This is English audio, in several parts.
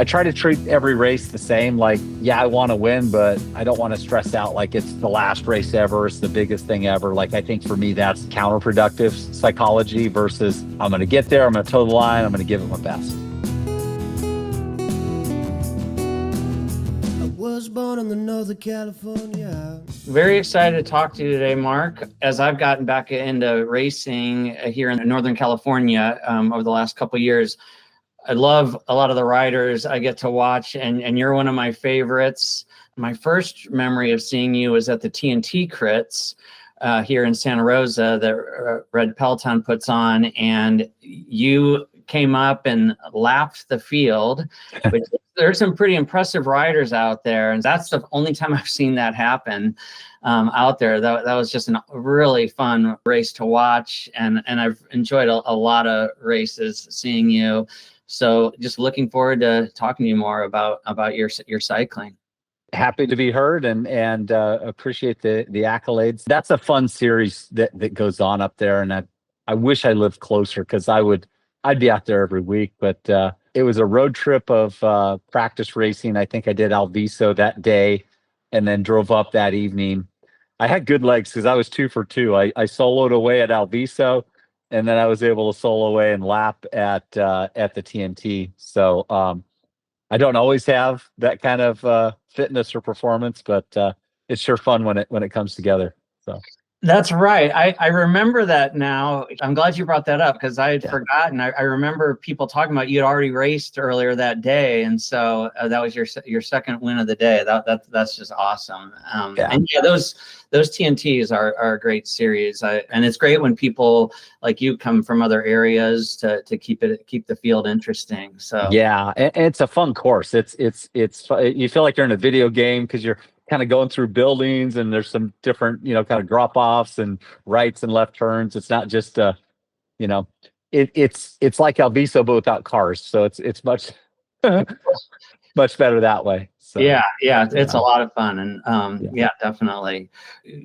I try to treat every race the same. Like, yeah, I want to win, but I don't want to stress out like it's the last race ever. It's the biggest thing ever. Like, I think for me, that's counterproductive psychology versus I'm going to get there. I'm going to toe the line. I'm going to give it my best. I was born in the Northern California. Very excited to talk to you today, Mark. As I've gotten back into racing here in Northern California over the last couple of years, I love a lot of the riders I get to watch, and you're one of my favorites. My first memory of seeing you was at the TNT Crits here in Santa Rosa that Red Peloton puts on, and you came up and lapped the field. But there's some pretty impressive riders out there, and that's the only time I've seen that happen out there. That was just a really fun race to watch, and I've enjoyed a lot of races seeing you. So just looking forward to talking to you more about your cycling. Happy to be heard and appreciate the accolades. That's a fun series that goes on up there, and I wish I lived closer because I'd be out there every week. But it was a road trip of practice racing. I think I did Alviso that day, and then drove up that evening. I had good legs because I was 2 for 2. I soloed away at Alviso, and then I was able to solo away and lap at the TNT. So I don't always have that kind of fitness or performance, but it's sure fun when it comes together. So that's right. I remember that now. I'm glad you brought that up because I had forgotten. I remember people talking about you had already raced earlier that day, and so that was your second win of the day. That's just awesome. And yeah, those TNTs are a great series. And it's great when people like you come from other areas to keep the field interesting. So yeah, and it's a fun course. It's you feel like you're in a video game because you're kind of going through buildings and there's some different, kind of drop offs and rights and left turns. It's not just, it's like Alviso, but without cars. So it's much, much better that way. So, yeah, it's a lot of fun. And yeah, definitely.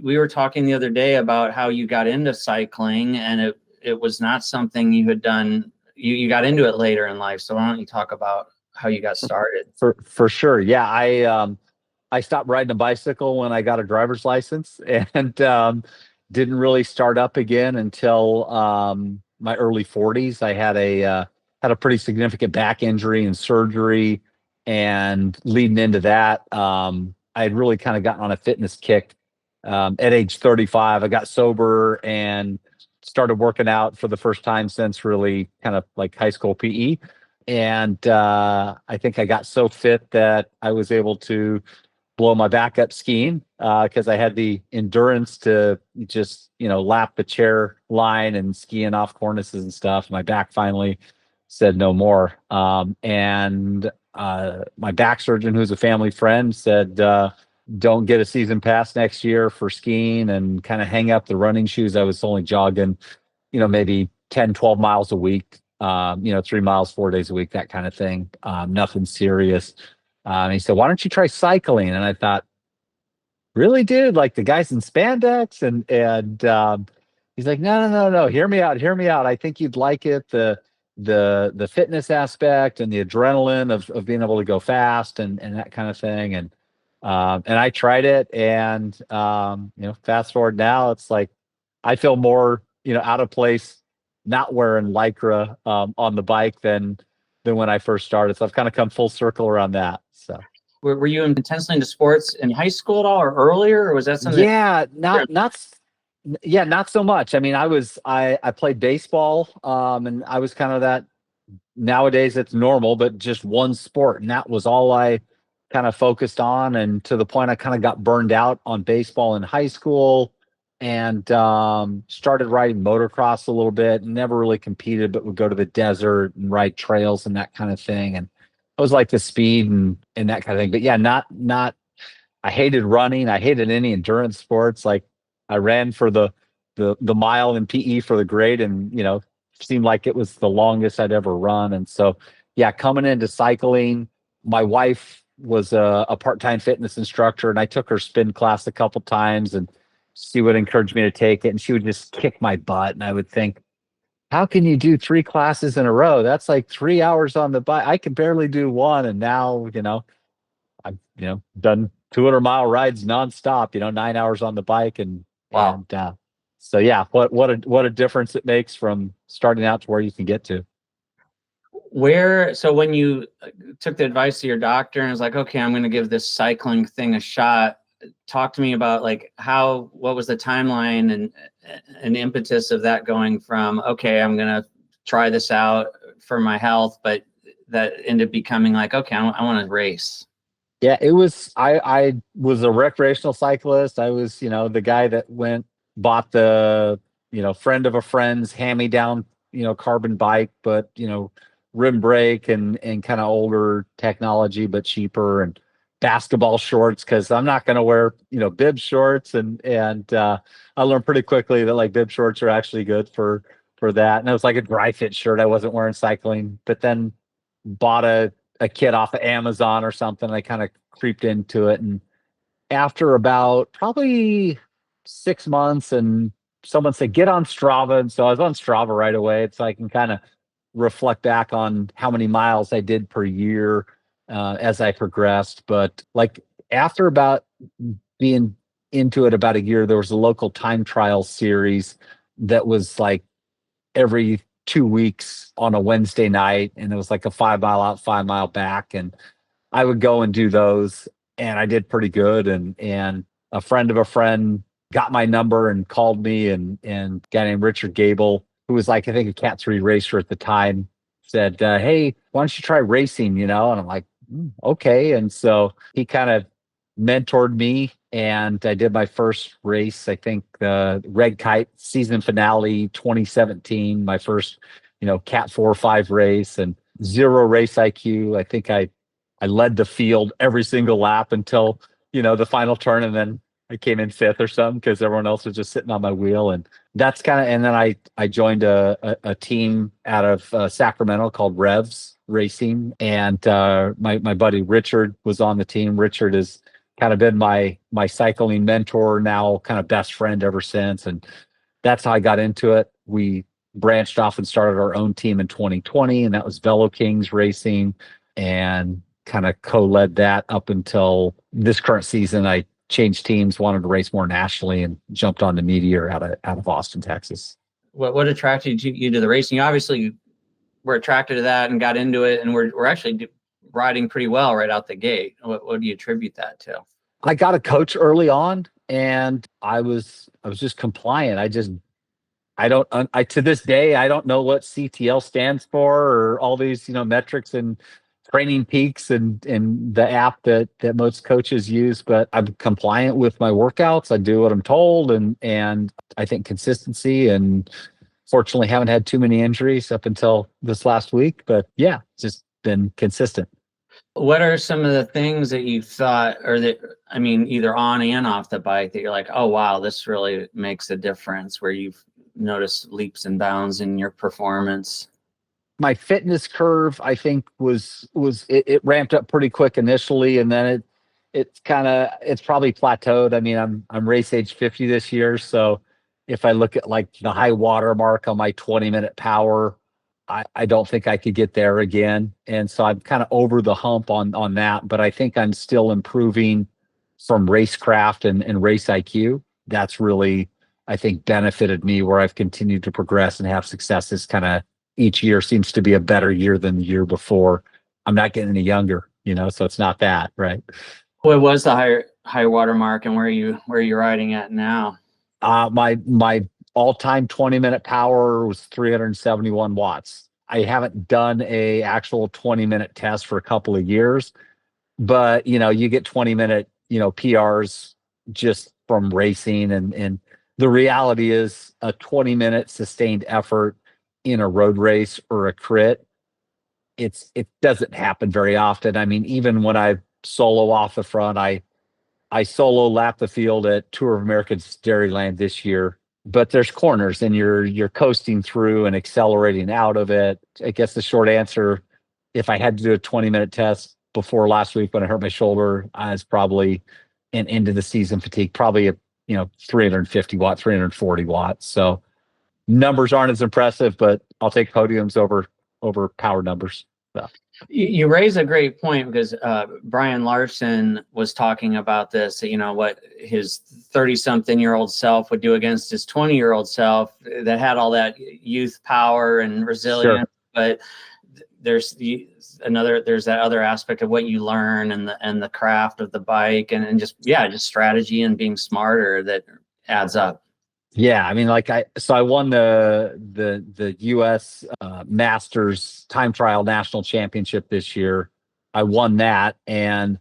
We were talking the other day about how you got into cycling, and it was not something you had done. You got into it later in life. So why don't you talk about how you got started? For sure. Yeah. I stopped riding a bicycle when I got a driver's license, and didn't really start up again until my early 40s. I had a pretty significant back injury and surgery, and leading into that, I had really kind of gotten on a fitness kick. At age 35, I got sober and started working out for the first time since really kind of like high school PE. And I think I got so fit that I was able to blow my back up skiing because I had the endurance to just, lap the chair line and skiing off cornices and stuff. My back finally said no more. And my back surgeon, who's a family friend, said, don't get a season pass next year for skiing and kind of hang up the running shoes. I was only jogging, maybe 10, 12 miles a week, 3 miles, 4 days a week, that kind of thing. Nothing serious. He said, why don't you try cycling? And I thought, really, dude? Like the guys in spandex? And he's like, no. Hear me out. I think you'd like it. The fitness aspect and the adrenaline of being able to go fast and that kind of thing. And I tried it, and fast forward now, it's like I feel more, out of place not wearing Lycra on the bike than when I first started. So I've kind of come full circle around that. So were you intensely into sports in high school at all or earlier, or was that something? Yeah, not so much. I mean, I played baseball, and I was kind of that. Nowadays it's normal, but just one sport, and that was all I kind of focused on. And to the point I kind of got burned out on baseball in high school, and started riding motocross a little bit. Never really competed, but would go to the desert and ride trails and that kind of thing. And I was like the speed and that kind of thing. But yeah, not. I hated running. I hated any endurance sports. Like I ran for the mile in PE for the grade, and seemed like it was the longest I'd ever run. And so yeah, coming into cycling, my wife was a part-time fitness instructor, and I took her spin class a couple times, and she would encourage me to take it, and she would just kick my butt. And I would think, how can you do 3 classes in a row? That's like 3 hours on the bike. I can barely do one. And now, I've, done 200-mile rides nonstop, 9 hours on the bike. Wow. So yeah, what a difference it makes from starting out to where you can get to. So when you took the advice of your doctor and was like, okay, I'm going to give this cycling thing a shot, talk to me about like what was the timeline and impetus of that going from, okay, I'm going to try this out for my health, but that ended up becoming like, okay, I want to race. Yeah, I was a recreational cyclist. I was, the guy that bought the, friend of a friend's hand-me-down, carbon bike, but, rim brake and kind of older technology, but cheaper, and basketball shorts, because I'm not going to wear, bib shorts. And I learned pretty quickly that like bib shorts are actually good for that. And it was like a dry fit shirt. I wasn't wearing cycling, but then bought a kit off of Amazon or something. I kind of creeped into it. And after about probably 6 months, and someone said, get on Strava. And so I was on Strava right away. So I can kind of reflect back on how many miles I did per year as I progressed. But like after about being into it about a year, there was a local time trial series that was like every 2 weeks on a Wednesday night. And it was like a 5 mile out, 5 mile back. And I would go and do those, and I did pretty good. And a friend of a friend got my number and called me, and a guy named Richard Gable, who was like, I think a Cat 3 racer at the time, said, hey, why don't you try racing, And I'm like, okay. And so he kind of mentored me, and I did my first race, I think the Red Kite season finale 2017, my first, Cat 4 or 5 race, and zero race IQ. I think I led the field every single lap until, the final turn. And then I came in 5th or something because everyone else was just sitting on my wheel. And that's and then I joined a team out of Sacramento called Revs Racing. And my buddy Richard was on the team. Richard has kind of been my cycling mentor, now kind of best friend ever since. And that's how I got into it. We branched off and started our own team in 2020, and that was Velo Kings Racing, and kind of co-led that up until this current season. I changed teams, wanted to race more nationally, and jumped on the Meteor out of Austin, Texas. What attracted you to the racing? You obviously were attracted to that and got into it, and we're actually riding pretty well right out the gate. What do you attribute that to? I got a coach early on, and I was just compliant. I to this day, I don't know what CTL stands for, or all these, metrics and Training Peaks and the app that most coaches use, but I'm compliant with my workouts. I do what I'm told, and I think consistency, and fortunately haven't had too many injuries up until this last week, but yeah, just been consistent. What are some of the things that you thought, or that, I mean, either on and off the bike, that you're like, oh, wow, this really makes a difference, where you've noticed leaps and bounds in your performance? My fitness curve, I think, it ramped up pretty quick initially, and then it's probably plateaued. I mean, I'm race age 50 this year, so if I look at like the high water mark on my 20-minute power, I don't think I could get there again. And so I'm kind of over the hump on that, but I think I'm still improving from racecraft and race IQ. That's really, I think, benefited me, where I've continued to progress and have successes. Kind of each year seems to be a better year than the year before. I'm not getting any younger, so it's not that, right? What was the high water mark, and where are you riding at now? My all-time 20-minute power was 371 watts. I haven't done a actual 20-minute test for a couple of years, but you get 20-minute PRs just from racing, and the reality is a 20-minute sustained effort in a road race or a crit, it doesn't happen very often. I mean, even when I solo off the front, I solo lap the field at Tour of America's Dairyland this year, but there's corners, and you're coasting through and accelerating out of it. I guess the short answer, if I had to do a 20-minute test before last week when I hurt my shoulder, I was probably into the season fatigue, probably 350 watts, 340 watts. So numbers aren't as impressive, but I'll take podiums over power numbers. So. You raise a great point, because Brian Larson was talking about this, what his 30-something-year-old self would do against his 20-year-old self that had all that youth power and resilience. Sure. But there's that other aspect of what you learn and the craft of the bike and just strategy and being smarter that adds up. Yeah, I mean, I won the U.S. Masters Time Trial National Championship this year. I won that, and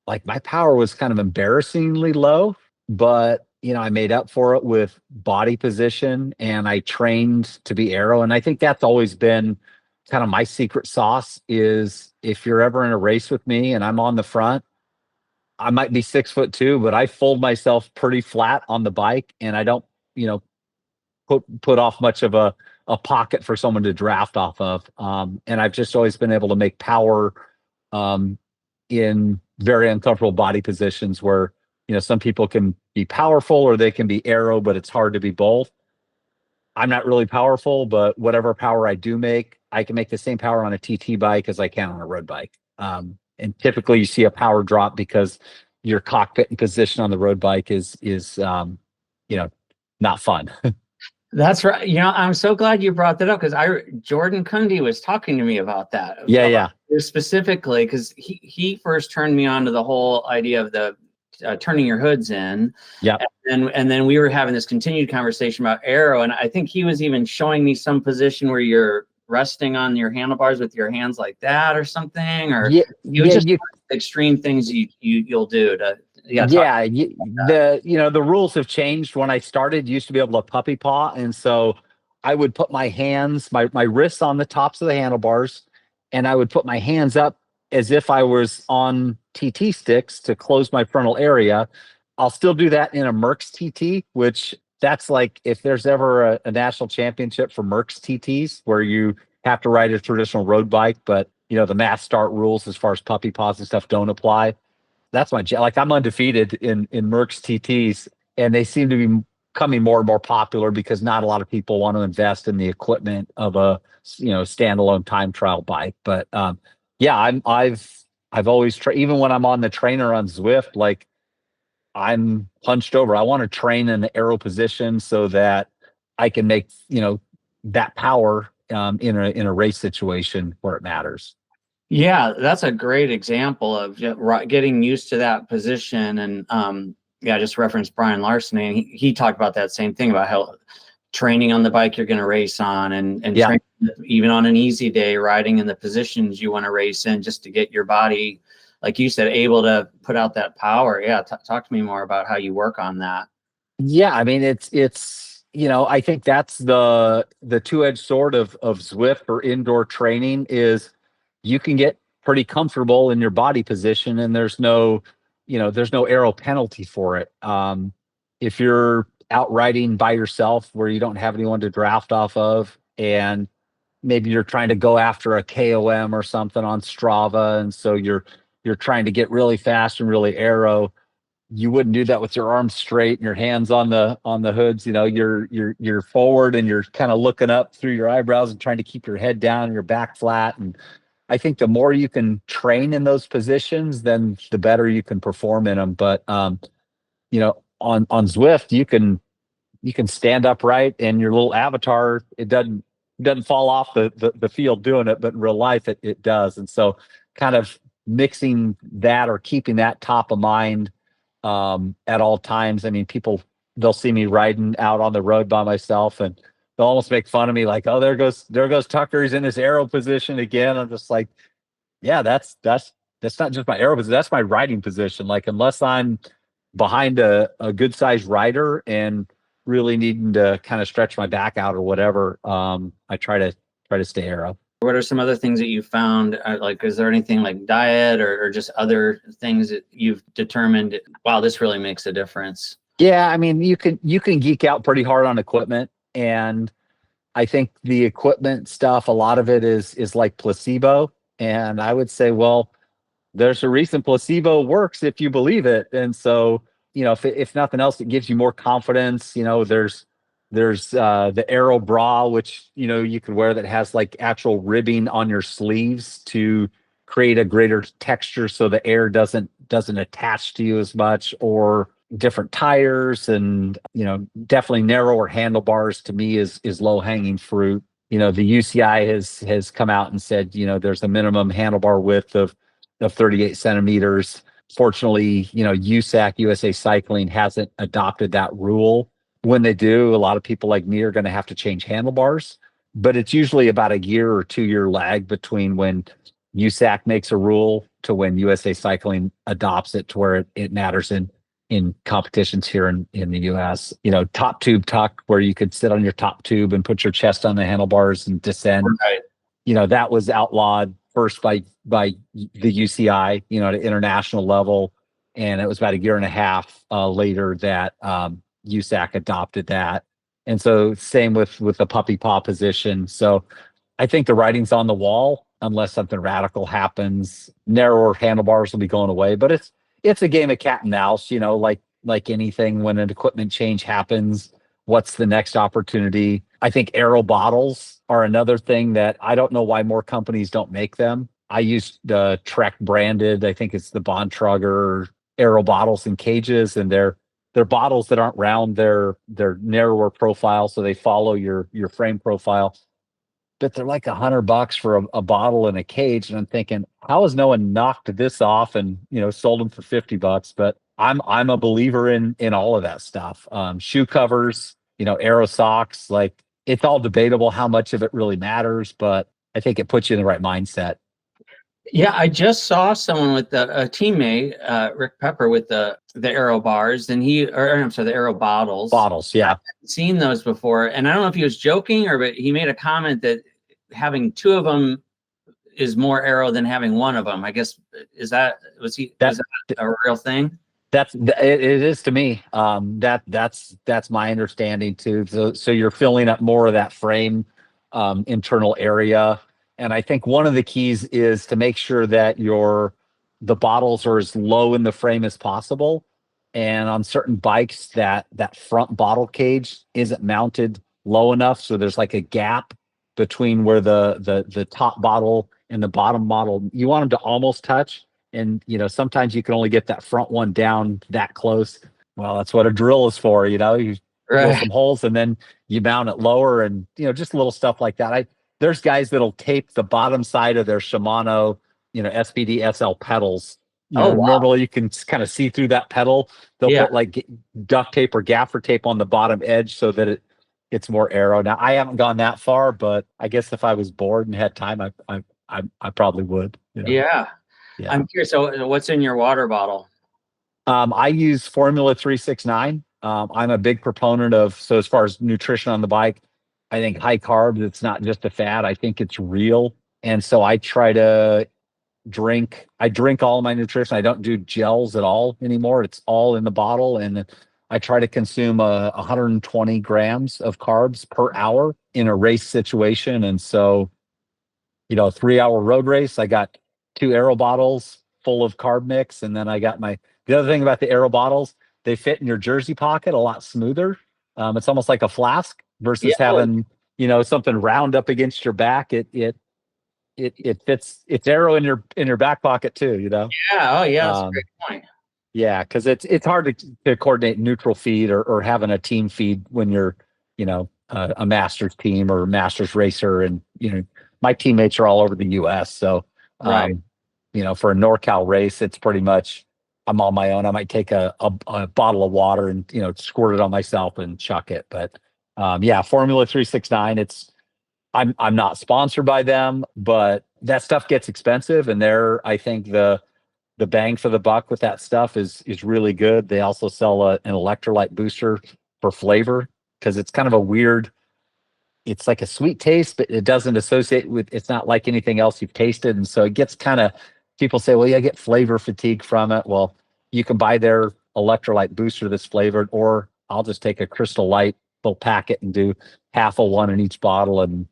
my power was kind of embarrassingly low, but I made up for it with body position, and I trained to be aero. And I think that's always been kind of my secret sauce, is if you're ever in a race with me and I'm on the front, I might be 6'2", but I fold myself pretty flat on the bike, and I don't put off much of a pocket for someone to draft off of. And I've just always been able to make power in very uncomfortable body positions where, some people can be powerful or they can be aero, but it's hard to be both. I'm not really powerful, but whatever power I do make, I can make the same power on a TT bike as I can on a road bike. And typically you see a power drop because your cockpit and position on the road bike is not fun. That's right. I'm so glad you brought that up, because Jordan Cundy was talking to me about that. Yeah. Specifically, because he first turned me on to the whole idea of the turning your hoods in. Yeah. And then we were having this continued conversation about aero, and I think he was even showing me some position where you're resting on your handlebars with your hands like that or something, or extreme things you'll do to. The rules have changed. When I started, you used to be able to puppy paw, and so I would put my hands, my wrists on the tops of the handlebars, and I would put my hands up as if I was on TT sticks to close my frontal area. I'll still do that in a Merckx TT, which that's if there's ever a national championship for Merckx TTs where you have to ride a traditional road bike, but the mass start rules as far as puppy paws and stuff don't apply. That's my I'm undefeated in Merckx TTs, and they seem to be becoming more and more popular because not a lot of people want to invest in the equipment of a standalone time trial bike. But I've always even when I'm on the trainer on Zwift, I'm hunched over. I want to train in the aero position so that I can make that power in a race situation where it matters. Yeah, that's a great example of getting used to that position. And I just referenced Brian Larson, and he talked about that same thing about how training on the bike you're going to race on, and training, even on an easy day, riding in the positions you want to race in, just to get your body, like you said, able to put out that power. Yeah, talk to me more about how you work on that. Yeah, I mean, it's I think that's the two-edged sword of Zwift or indoor training is you can get pretty comfortable in your body position, and there's no aero penalty for it. If you're out riding by yourself where you don't have anyone to draft off of, and maybe you're trying to go after a KOM or something on Strava, and so you're trying to get really fast and really aero, you wouldn't do that with your arms straight and your hands on the hoods. You're forward and you're kind of looking up through your eyebrows and trying to keep your head down and your back flat. And I think the more you can train in those positions, then the better you can perform in them. But on Zwift, you can stand upright, and your little avatar, it doesn't fall off the field doing it, but in real life it does. And so kind of mixing that or keeping that top of mind at all times. I mean, they'll see me riding out on the road by myself, and they'll almost make fun of me, like, "Oh, there goes Tucker. He's in his aero position again." I'm just like, yeah, that's not just my aero position. That's my riding position. Unless I'm behind a good sized rider and really needing to kind of stretch my back out or whatever, I try to stay aero. What are some other things that you found? Is there anything like diet or just other things that you've determined, wow, this really makes a difference? Yeah, I mean, you can geek out pretty hard on equipment, and I think the equipment stuff, a lot of it is like placebo. And I would say, well, there's a reason placebo works if you believe it. And so, if nothing else, it gives you more confidence. There's There's the Aero bra, which you can wear that has like actual ribbing on your sleeves to create a greater texture so the air doesn't attach to you as much, or different tires, and definitely narrower handlebars to me is low hanging fruit. The UCI has come out and said there's a minimum handlebar width of 38 centimeters. Fortunately, USAC, USA Cycling, hasn't adopted that rule. When they do, a lot of people like me are going to have to change handlebars, but it's usually about a year or 2 year lag between when USAC makes a rule to when USA Cycling adopts it to where it matters in competitions here in the US. Top tube tuck, where you could sit on your top tube and put your chest on the handlebars and descend. Right. That was outlawed first by the UCI, at an international level, and it was about a year and a half later that USAC adopted that. And so same with the puppy paw position. So I think the writing's on the wall unless something radical happens. Narrower handlebars will be going away, but it's a game of cat and mouse, like anything. When an equipment change happens, what's the next opportunity? I think Aero bottles are another thing that I don't know why more companies don't make them. I use the Trek branded, I think it's the Bontrager Aero bottles and cages, and they're bottles that aren't round. They're narrower profile, so they follow your frame profile. But they're like $100 for a bottle and a cage, and I'm thinking, how has no one knocked this off and sold them for $50? But I'm a believer in all of that stuff. Shoe covers, Aero socks, like it's all debatable how much of it really matters, but I think it puts you in the right mindset. Yeah, I just saw someone with a teammate, Rick Pepper, with the Aero bars, and I'm sorry, the Aero bottles. Bottles, yeah. I haven't seen those before, and I don't know if he was joking but he made a comment that having two of them is more Aero than having one of them. I guess was that a real thing? It is to me. That's my understanding too. So you're filling up more of that frame internal area. And I think one of the keys is to make sure that the bottles are as low in the frame as possible. And on certain bikes, that front bottle cage isn't mounted low enough, so there's like a gap between where the top bottle and the bottom bottle, you want them to almost touch. And sometimes you can only get that front one down that close. Well, that's what a drill is for. You drill some holes and then you mount it lower, and just little stuff like that. There's guys that'll tape the bottom side of their Shimano, SPD SL pedals. Wow. Normally you can kind of see through that pedal. They'll put like duct tape or gaffer tape on the bottom edge so that it's more Aero. Now, I haven't gone that far, but I guess if I was bored and had time, I probably would. Yeah. I'm curious. So what's in your water bottle? I use Formula 369. I'm a big proponent of, so as far as nutrition on the bike, I think high carbs, it's not just a fad. I think it's real. And so I try to drink all of my nutrition. I don't do gels at all anymore. It's all in the bottle. And I try to consume 120 grams of carbs per hour in a race situation. And so, a 3-hour road race, I got 2 Aero bottles full of carb mix. And then I got the other thing about the Aero bottles, they fit in your jersey pocket a lot smoother. It's almost like a flask versus having, something round up against your back. It fits. It's Aero in your back pocket too, Yeah. Oh yeah. That's a great point. Yeah. Cause it's hard to coordinate neutral feed or having a team feed when you're, a masters team or masters racer. And, my teammates are all over the US. So, right. For a NorCal race, it's pretty much, I'm on my own. I might take a bottle of water and, squirt it on myself and chuck it. But Formula 369, I'm not sponsored by them, but that stuff gets expensive. And I think the bang for the buck with that stuff is really good. They also sell an electrolyte booster for flavor, because it's kind of a weird, it's like a sweet taste, but it doesn't associate with, it's not like anything else you've tasted. And so it gets kind of, people say, well, I get flavor fatigue from it. Well, you can buy their electrolyte booster that's flavored, or I'll just take a Crystal Light little packet and do half of one in each bottle. And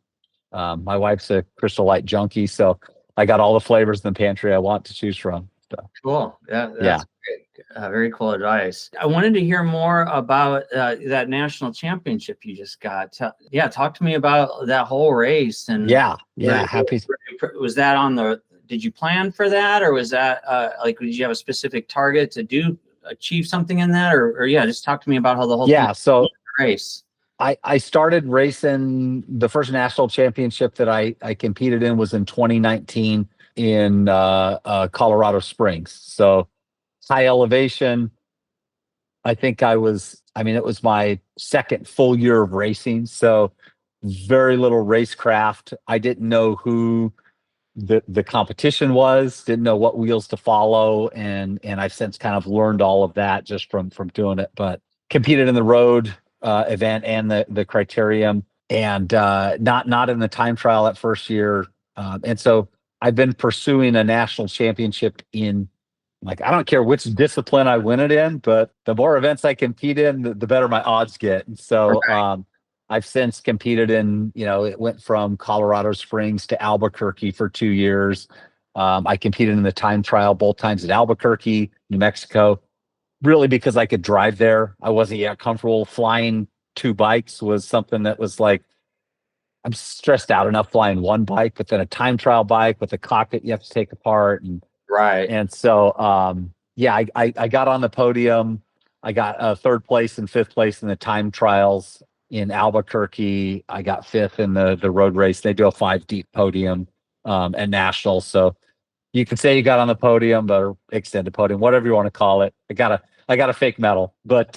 my wife's a Crystal Light junkie, so I got all the flavors in the pantry I want to choose from. So. Cool. Yeah. That's great. Very cool advice. I wanted to hear more about that national championship you just got. Talk to me about that whole race. And happy. Was that on the? Did you plan for that, or was that did you have a specific target to achieve something in that, or just talk to me about how the whole thing so race. I started racing. The first national championship that I competed in was in 2019 in Colorado Springs. So high elevation. I think it was my second full year of racing. So very little racecraft. I didn't know who the competition was, didn't know what wheels to follow. And I've since kind of learned all of that just from doing it, but competed in the road event and the criterium, and not in the time trial that first year. And so I've been pursuing a national championship in, like, I don't care which discipline I win it in, but the more events I compete in, the better my odds get. And so I've since competed in, it went from Colorado Springs to Albuquerque for 2 years. I competed in the time trial both times at Albuquerque, New Mexico, really because I could drive there. I wasn't yet comfortable flying 2 bikes. Was something that was like, I'm stressed out enough flying 1 bike, but then a time trial bike with a cockpit you have to take apart. And so, I got on the podium. I got 3rd place and 5th place in the time trials in Albuquerque. I got 5th in the road race. They do a 5 deep podium at nationals. So you can say you got on the podium, or extended podium, whatever you want to call it. I got a fake medal. But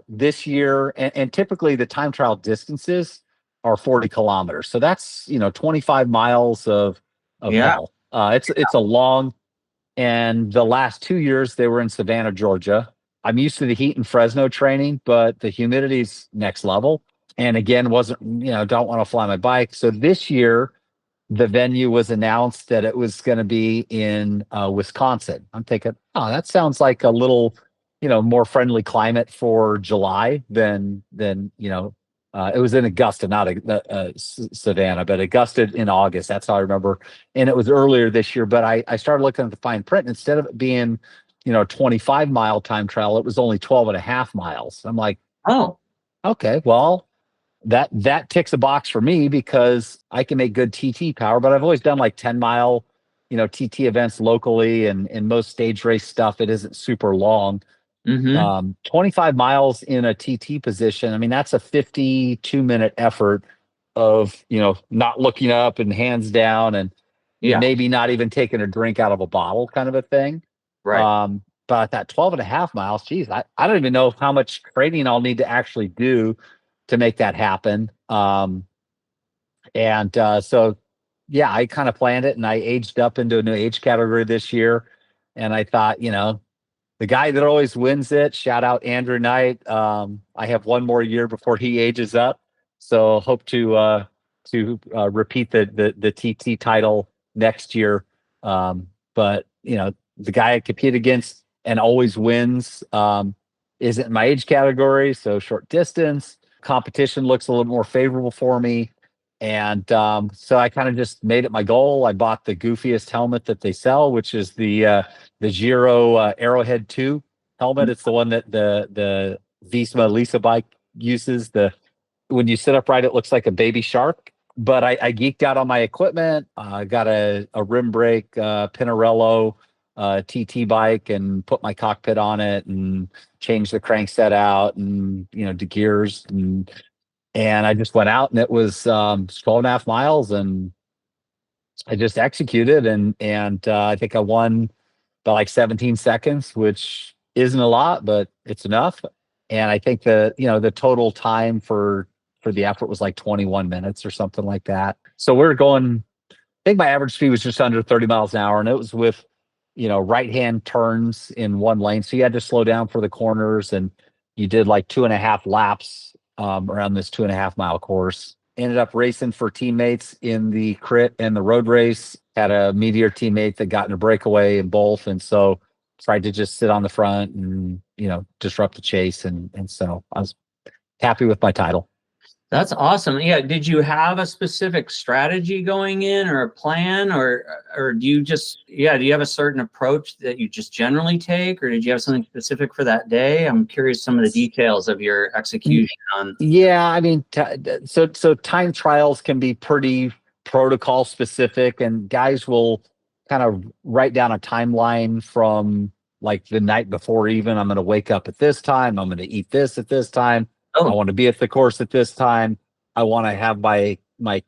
this year, and typically the time trial distances are 40 kilometers. So that's 25 miles of hell. It's a long. And the last 2 years they were in Savannah, Georgia. I'm used to the heat and Fresno training, but the humidity's next level. And again, wasn't, don't want to fly my bike. So this year, the venue was announced that it was going to be in Wisconsin. I'm thinking, oh, that sounds like a little, more friendly climate for July than it was in Augusta, not Savannah, but Augusta in August. That's how I remember. And it was earlier this year, but I started looking at the fine print. And instead of it being, 25-mile time trial, it was only 12.5 miles. I'm like, oh, okay, well, that ticks a box for me because I can make good TT power, but I've always done like 10-mile, TT events locally, and in most stage race stuff, it isn't super long. 25 miles in a TT position. I mean, that's a 52-minute effort of, not looking up and hands down and maybe not even taking a drink out of a bottle kind of a thing. Right. But that 12.5 miles, geez, I don't even know how much training I'll need to actually do to make that happen. So I kind of planned it, and I aged up into a new age category this year. And I thought, the guy that always wins it, shout out Andrew Knight. I have 1 more year before he ages up. So hope to repeat the TT title next year. But the guy I compete against and always wins isn't in my age category. So short distance competition looks a little more favorable for me. And so I kind of just made it my goal. I bought the goofiest helmet that they sell, which is the Giro Arrowhead 2 helmet. It's the one that the Visma Lisa bike uses. When you sit upright, it looks like a baby shark. But I geeked out on my equipment. I got a rim brake Pinarello TT bike and put my cockpit on it and changed the crankset out and the gears, and I just went out, and it was 12.5 miles, and I just executed, and I think I won by like 17 seconds, which isn't a lot, but it's enough. And I think the total time for the effort was like 21 minutes or something like that. So we're going, I think my average speed was just under 30 miles an hour, and it was with, right-hand turns in 1 lane. So you had to slow down for the corners, and you did like 2.5 laps around this 2.5 mile course. Ended up racing for teammates in the crit and the road race. Had a Meteor teammate that got in a breakaway in both, and so tried to just sit on the front and disrupt the chase, and so I was happy with my title. That's awesome. Yeah. Did you have a specific strategy going in or a plan, or do you just, do you have a certain approach that you just generally take, or did you have something specific for that day? I'm curious some of the details of your execution on. Yeah, I mean, so time trials can be pretty protocol specific, and guys will kind of write down a timeline from like the night before. Even I'm going to wake up at this time. I'm going to eat this at this time. I Oh, want to be at the course at this time. I want to have my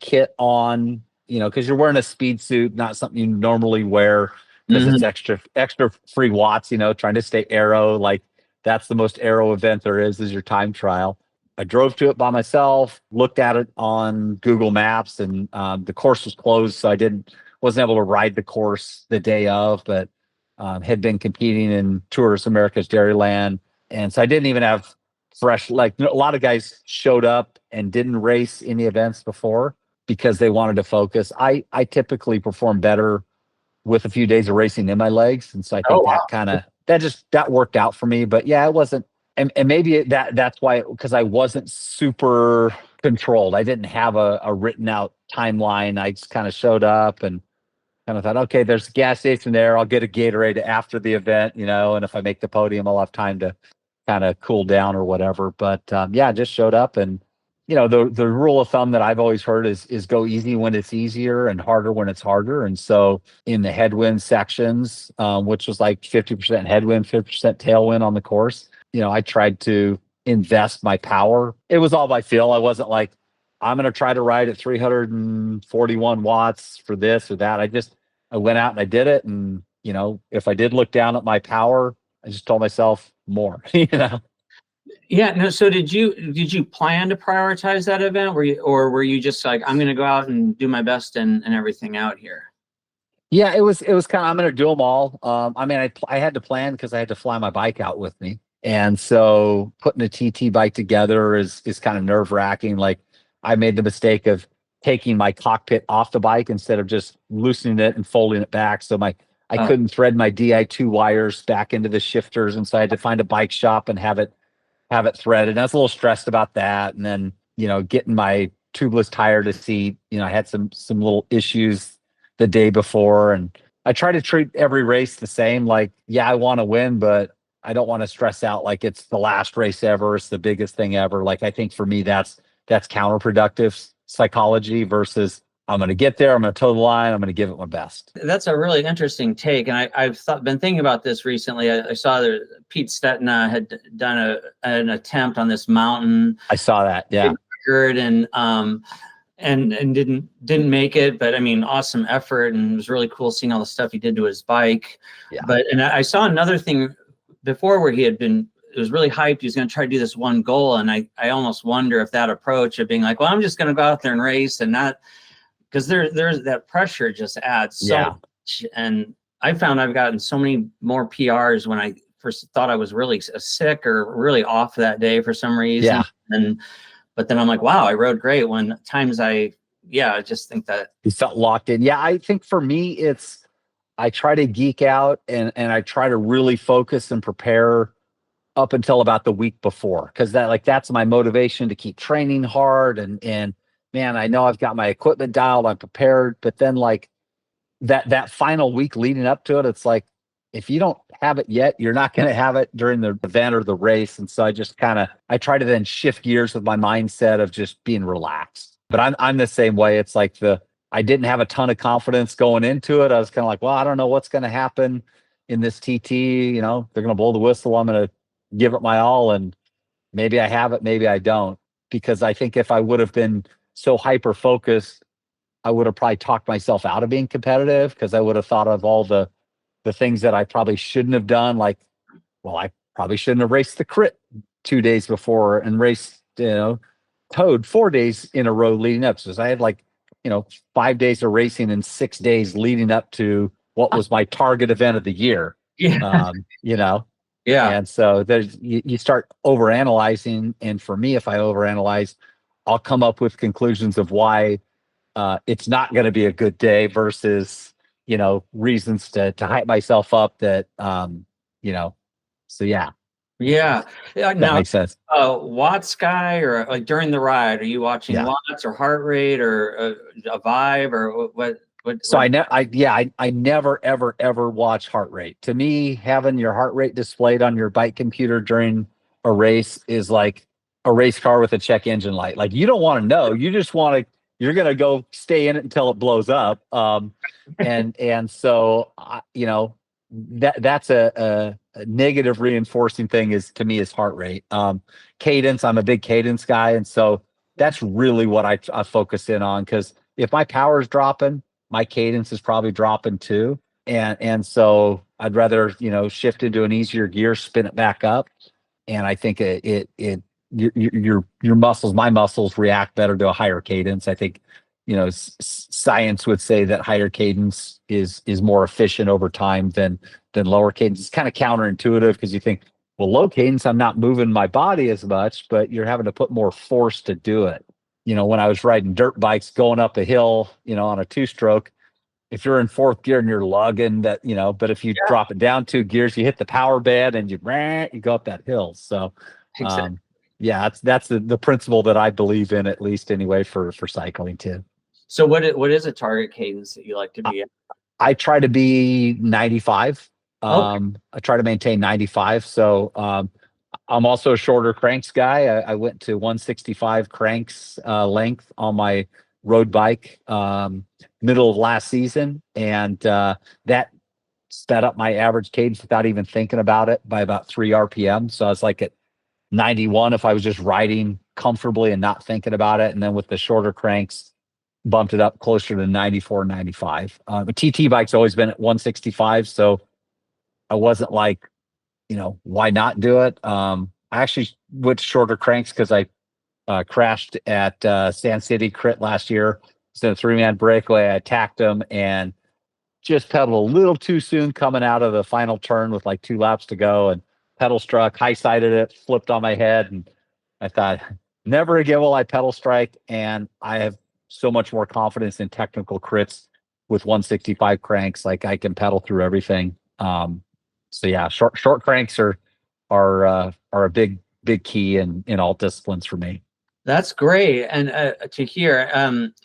kit on, because you're wearing a speed suit, not something you normally wear because it's mhm. extra free watts. Trying to stay aero. Like that's the most aero event there is your time trial. I drove to it by myself, looked at it on Google Maps, and the course was closed, so wasn't able to ride the course the day of, but had been competing in Tours America's Dairyland, and so I didn't even have fresh. Like a lot of guys showed up and didn't race any events before because they wanted to focus. I typically perform better with a few days of racing in my legs, and so I Oh, think wow. that worked out for me. But yeah, it wasn't, and maybe that's why, because I wasn't super controlled. I didn't have a written out timeline. I just kind of showed up and kind of thought, okay, there's a gas station there. I'll get a Gatorade after the event, and if I make the podium, I'll have time to kind of cool down or whatever. But yeah, I just showed up, and the rule of thumb that I've always heard is go easy when it's easier and harder when it's harder. And so in the headwind sections, which was like 50% headwind, 50% tailwind on the course, I tried to invest my power. It was all by feel. I wasn't like, I'm going to try to ride at 341 watts for this or that. I went out and I did it. And, if I did look down at my power, I just told myself more, Yeah, no. So did you plan to prioritize that event? Were you just like, I'm going to go out and do my best and everything out here? Yeah, it was kind of, I'm going to do them all. I mean, I had to plan because I had to fly my bike out with me. And so putting a TT bike together is kind of nerve wracking. Like I made the mistake of taking my cockpit off the bike instead of just loosening it and folding it back. So I Oh, couldn't thread my Di2 wires back into the shifters. And so I had to find a bike shop and have it threaded. And I was a little stressed about that. And then, getting my tubeless tire to seat, I had some little issues the day before. And I try to treat every race the same. Like, yeah, I want to win, but I don't want to stress out like it's the last race ever. It's the biggest thing ever. Like, I think for me, that's counterproductive psychology versus I'm going to get there. I'm going to toe the line. I'm going to give it my best. that's a really interesting take, and I've been thinking about this recently. I saw that Pete Stetina had done an attempt on this mountain I saw that. Yeah. record, and didn't make it. But I mean, awesome effort, and it was really cool seeing all the stuff he did to his bike. Yeah. And I saw another thing before where it was really hyped. He was going to try to do this one goal, and I almost wonder if that approach of being like, well, I'm just going to go out there and race and not. Because there's that pressure just adds so much. And I found I've gotten so many more PRs when I first thought I was really sick or really off that day for some reason. Yeah. But then I'm like, wow, I rode great. When times I just think that You felt locked in. Yeah, I think for me, I try to geek out and I try to really focus and prepare up until about the week before, because that's my motivation to keep training hard and man, I know I've got my equipment dialed, I'm prepared, but then like that final week leading up to it, it's like if you don't have it yet, you're not going to have it during the event or the race. And so I try to then shift gears with my mindset of just being relaxed. But I'm the same way. It's like I didn't have a ton of confidence going into it. I was kind of like, well, I don't know what's going to happen in this TT. They're going to blow the whistle. I'm going to give it my all, and maybe I have it, maybe I don't. Because I think if I would have been so hyper focused, I would have probably talked myself out of being competitive, because I would have thought of all the things that I probably shouldn't have done. Like, well, I probably shouldn't have raced the crit 2 days before and raced, Toad 4 days in a row leading up. So I had 5 days of racing and 6 days leading up to what was my target event of the year. yeah yeah And so you start overanalyzing. And for me, if I overanalyze, I'll come up with conclusions of why it's not going to be a good day versus, reasons to hype myself up that, so yeah. Yeah. Yeah. That Now, makes sense. watts guy, or like during the ride, are you watching Yeah. watts or heart rate or a vibe or what? So I never ever watch heart rate. To me, having your heart rate displayed on your bike computer during a race is like a race car with a check engine light. Like, you don't want to know. You just want to. You're gonna go stay in it until it blows up. And so that's a negative reinforcing thing is to me is heart rate. Cadence. I'm a big cadence guy, and so that's really what I focus in on, because if my power's dropping, my cadence is probably dropping too. And so I'd rather, shift into an easier gear, spin it back up. And I think your muscles, my muscles react better to a higher cadence. I think, science would say that higher cadence is more efficient over time than lower cadence. It's kind of counterintuitive because you think, well, low cadence, I'm not moving my body as much, but you're having to put more force to do it. When I was riding dirt bikes going up a hill, on a two-stroke, if you're in fourth gear and you're lugging that, but if you drop it down 2 gears, you hit the power bed and you go up that hill. So, Exactly. yeah, that's the principle that I believe in, at least anyway, for cycling too. So what is a target cadence that you like to be at? I try to be 95. Okay. I try to maintain 95. So, I'm also a shorter cranks guy. I went to 165 cranks length on my road bike middle of last season, and that sped up my average cadence without even thinking about it by about 3 RPM. So I was like at 91 if I was just riding comfortably and not thinking about it. And then with the shorter cranks, bumped it up closer to 94, 95. The TT bike's always been at 165, so I wasn't like, why not do it? I actually went shorter cranks because I crashed at Sand City Crit last year. It's a 3-man breakaway. I attacked him and just pedaled a little too soon coming out of the final turn with like 2 laps to go, and pedal struck, high-sided it, flipped on my head, and I thought, never again will I pedal strike. And I have so much more confidence in technical crits with 165 cranks. Like, I can pedal through everything. So yeah, short cranks are a big key in all disciplines for me. That's great, and to hear.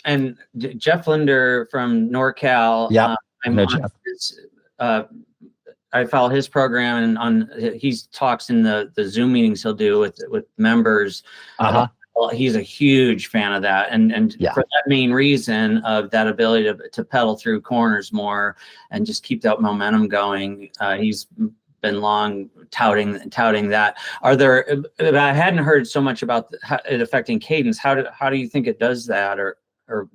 And Jeff Linder from NorCal. Yeah, I'm no, on Jeff. his, I follow his program, and he talks in the Zoom meetings he'll do with members. Well, he's a huge fan of that, and for that main reason of that ability to pedal through corners more and just keep that momentum going. He's been long touting that. Are there? I hadn't heard so much about it affecting cadence. How do you think it does that? Or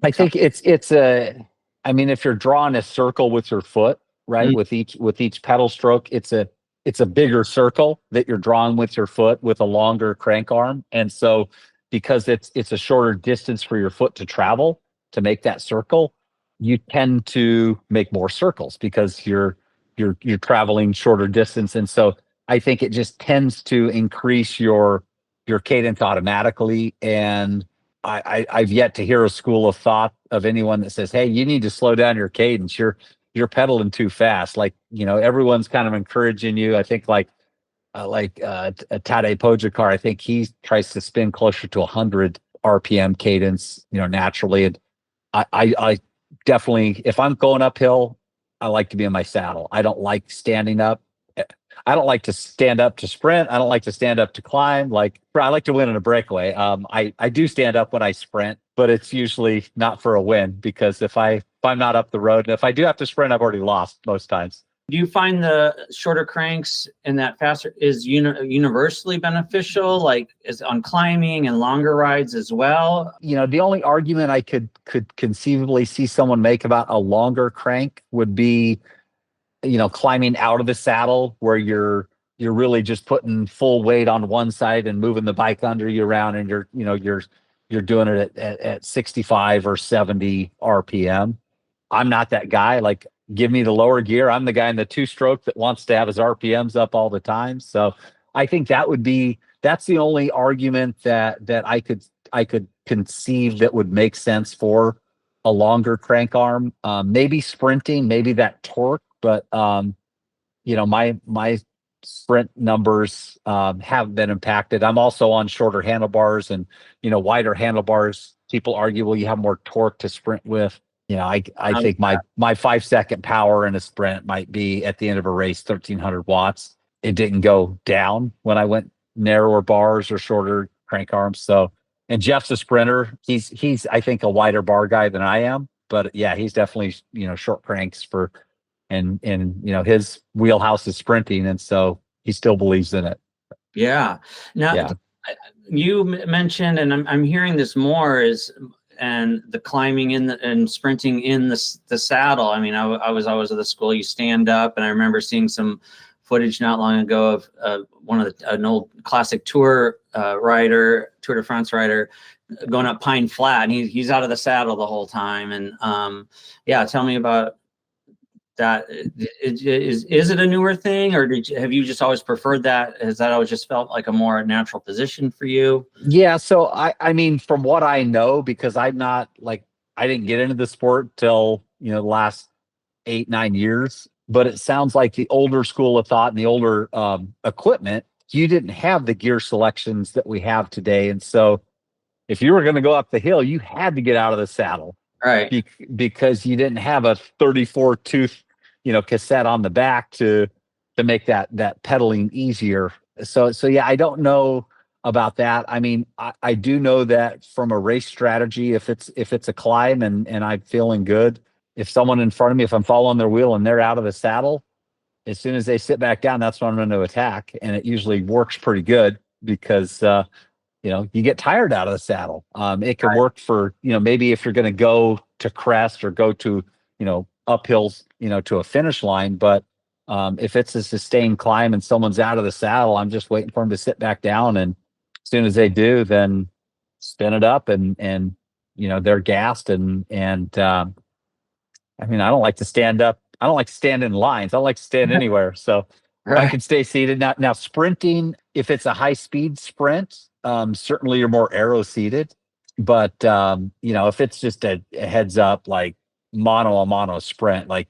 I think it's I mean, if you're drawing a circle with your foot, right, with each pedal stroke, it's a bigger circle that you're drawing with your foot with a longer crank arm. And so, because it's a shorter distance for your foot to travel to make that circle, you tend to make more circles because you're traveling shorter distance. And so I think it just tends to increase your cadence automatically. And I've yet to hear a school of thought of anyone that says, hey, you need to slow down your cadence. You're pedaling too fast. Like, everyone's kind of encouraging you. I think like Tadej Pogacar, I think he tries to spin closer to 100 RPM cadence, naturally. And I definitely, if I'm going uphill, I like to be in my saddle. I don't like standing up. I don't like to stand up to sprint. I don't like to stand up to climb. Like, I like to win in a breakaway. I do stand up when I sprint, but it's usually not for a win, because if I'm not up the road, and if I do have to sprint, I've already lost most times. Do you find the shorter cranks and that faster is universally beneficial, like is on climbing and longer rides as well? The only argument I could conceivably see someone make about a longer crank would be, climbing out of the saddle, where you're really just putting full weight on one side and moving the bike under you around, and you're doing it at 65 or 70 RPM. I'm not that guy. Like, give me the lower gear. I'm the guy in the 2-stroke that wants to have his RPMs up all the time. So I think that's the only argument that I could conceive that would make sense for a longer crank arm. Maybe sprinting, maybe that torque, but my sprint numbers have been impacted. I'm also on shorter handlebars and, wider handlebars. People argue, well, you have more torque to sprint with. I think my 5-second power in a sprint might be at the end of a race, 1300 watts. It didn't go down when I went narrower bars or shorter crank arms. So, and Jeff's a sprinter. He's I think a wider bar guy than I am, but yeah, he's definitely, short cranks for, and his wheelhouse is sprinting. And so he still believes in it. Yeah. Now Yeah. you mentioned, and I'm hearing this more, and the climbing and sprinting in the saddle. I mean, I was always at the school, you stand up, and I remember seeing some footage not long ago of an old classic Tour de France rider going up Pine Flat, and he's out of the saddle the whole time. And tell me about that. Is it a newer thing, or have you just always preferred that? Has that always just felt like a more natural position for you? Yeah. So I mean, from what I know, because I'm not I didn't get into the sport till, the last 8-9 years, but it sounds like the older school of thought and the older equipment, you didn't have the gear selections that we have today. And so if you were going to go up the hill, you had to get out of the saddle, Right. because you didn't have a 34 tooth, cassette on the back to make that pedaling easier. So yeah, I don't know about that. I mean, I do know that from a race strategy, if it's a climb and I'm feeling good, if someone in front of me, if I'm following their wheel and they're out of the saddle, as soon as they sit back down, that's when I'm going to attack. And it usually works pretty good because, you get tired out of the saddle. It can work for, maybe if you're going to go to crest or go to, uphills, to a finish line. But if it's a sustained climb and someone's out of the saddle, I'm just waiting for them to sit back down. And as soon as they do, then spin it up and they're gassed. I mean, I don't like to stand up. I don't like to stand in lines. I don't like to stand anywhere. So I can stay seated. Now sprinting, if it's a high speed sprint, certainly you're more aero seated. But if it's just a heads up, like mono a mono sprint, like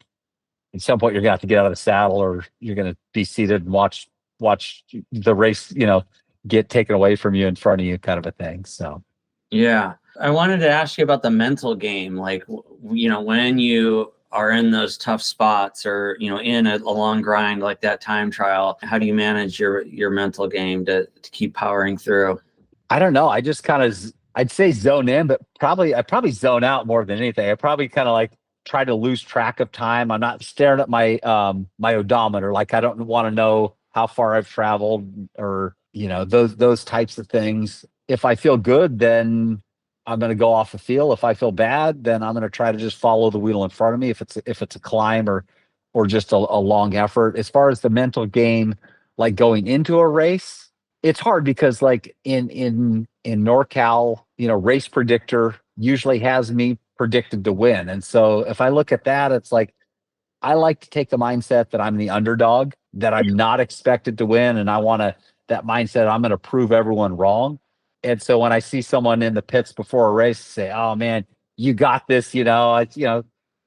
at some point you're gonna have to get out of the saddle or you're gonna be seated and watch the race, get taken away from you in front of you, kind of a thing. So yeah, I wanted to ask you about the mental game. Like, when you are in those tough spots or, in a long grind like that time trial, how do you manage your mental game to keep powering through? I don't know. I just kind of, I'd say zone in, but I probably zone out more than anything. I probably kind of try to lose track of time. I'm not staring at my my odometer. Like, I don't want to know how far I've traveled or, those types of things. If I feel good, then I'm going to go off the feel. If I feel bad, then I'm going to try to just follow the wheel in front of me. If it's a climb or just a long effort. As far as the mental game, like going into a race, it's hard because in NorCal, Race Predictor usually has me predicted to win. And so if I look at that, it's like, I like to take the mindset that I'm the underdog, that I'm not expected to win. And I want that mindset, I'm going to prove everyone wrong. And so when I see someone in the pits before a race say, "Oh man, you got this," I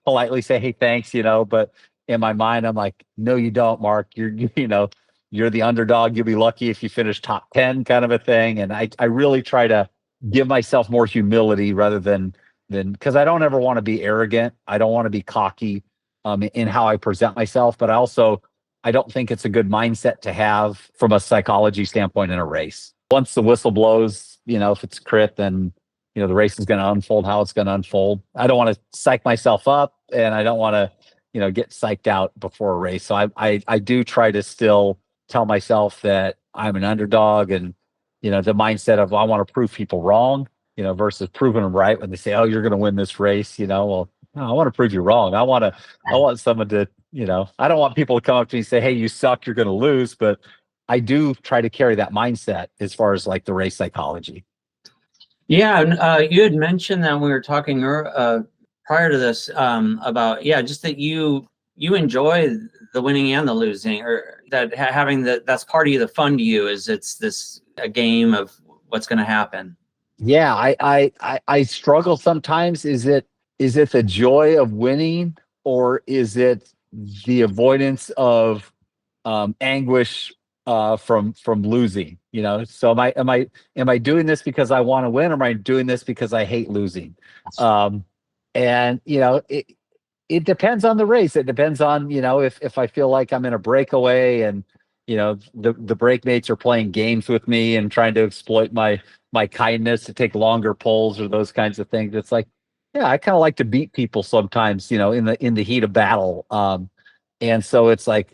politely say, "Hey, thanks," but in my mind, I'm like, "No, you don't, Mark. You're the underdog. You'll be lucky if you finish top 10," kind of a thing. And I really try to give myself more humility rather than because I don't ever want to be arrogant. I don't want to be cocky in how I present myself, but I don't think it's a good mindset to have from a psychology standpoint in a race. Once the whistle blows, if it's crit, then, the race is going to unfold how it's going to unfold. I don't want to psych myself up and I don't want to, get psyched out before a race. So I do try to still tell myself that I'm an underdog and, the mindset of I want to prove people wrong, versus proving them right when they say, "Oh, you're going to win this race," well, no, I want to prove you wrong. I want someone to, I don't want people to come up to me and say, "Hey, you suck, you're going to lose." But I do try to carry that mindset as far as the race psychology. Yeah. You had mentioned that we were talking prior to this about, just that you enjoy the winning and the losing, or that having that's part of the fun to you, is it's a game of what's going to happen. Yeah. I struggle sometimes. Is it the joy of winning or is it the avoidance of anguish from losing. So am I doing this because I want to win, or am I doing this because I hate losing? And it depends on the race. It depends on, if I feel like I'm in a breakaway and, the brake mates are playing games with me and trying to exploit my kindness to take longer pulls or those kinds of things. It's like, yeah, I kind of like to beat people sometimes, in the heat of battle. And so it's like,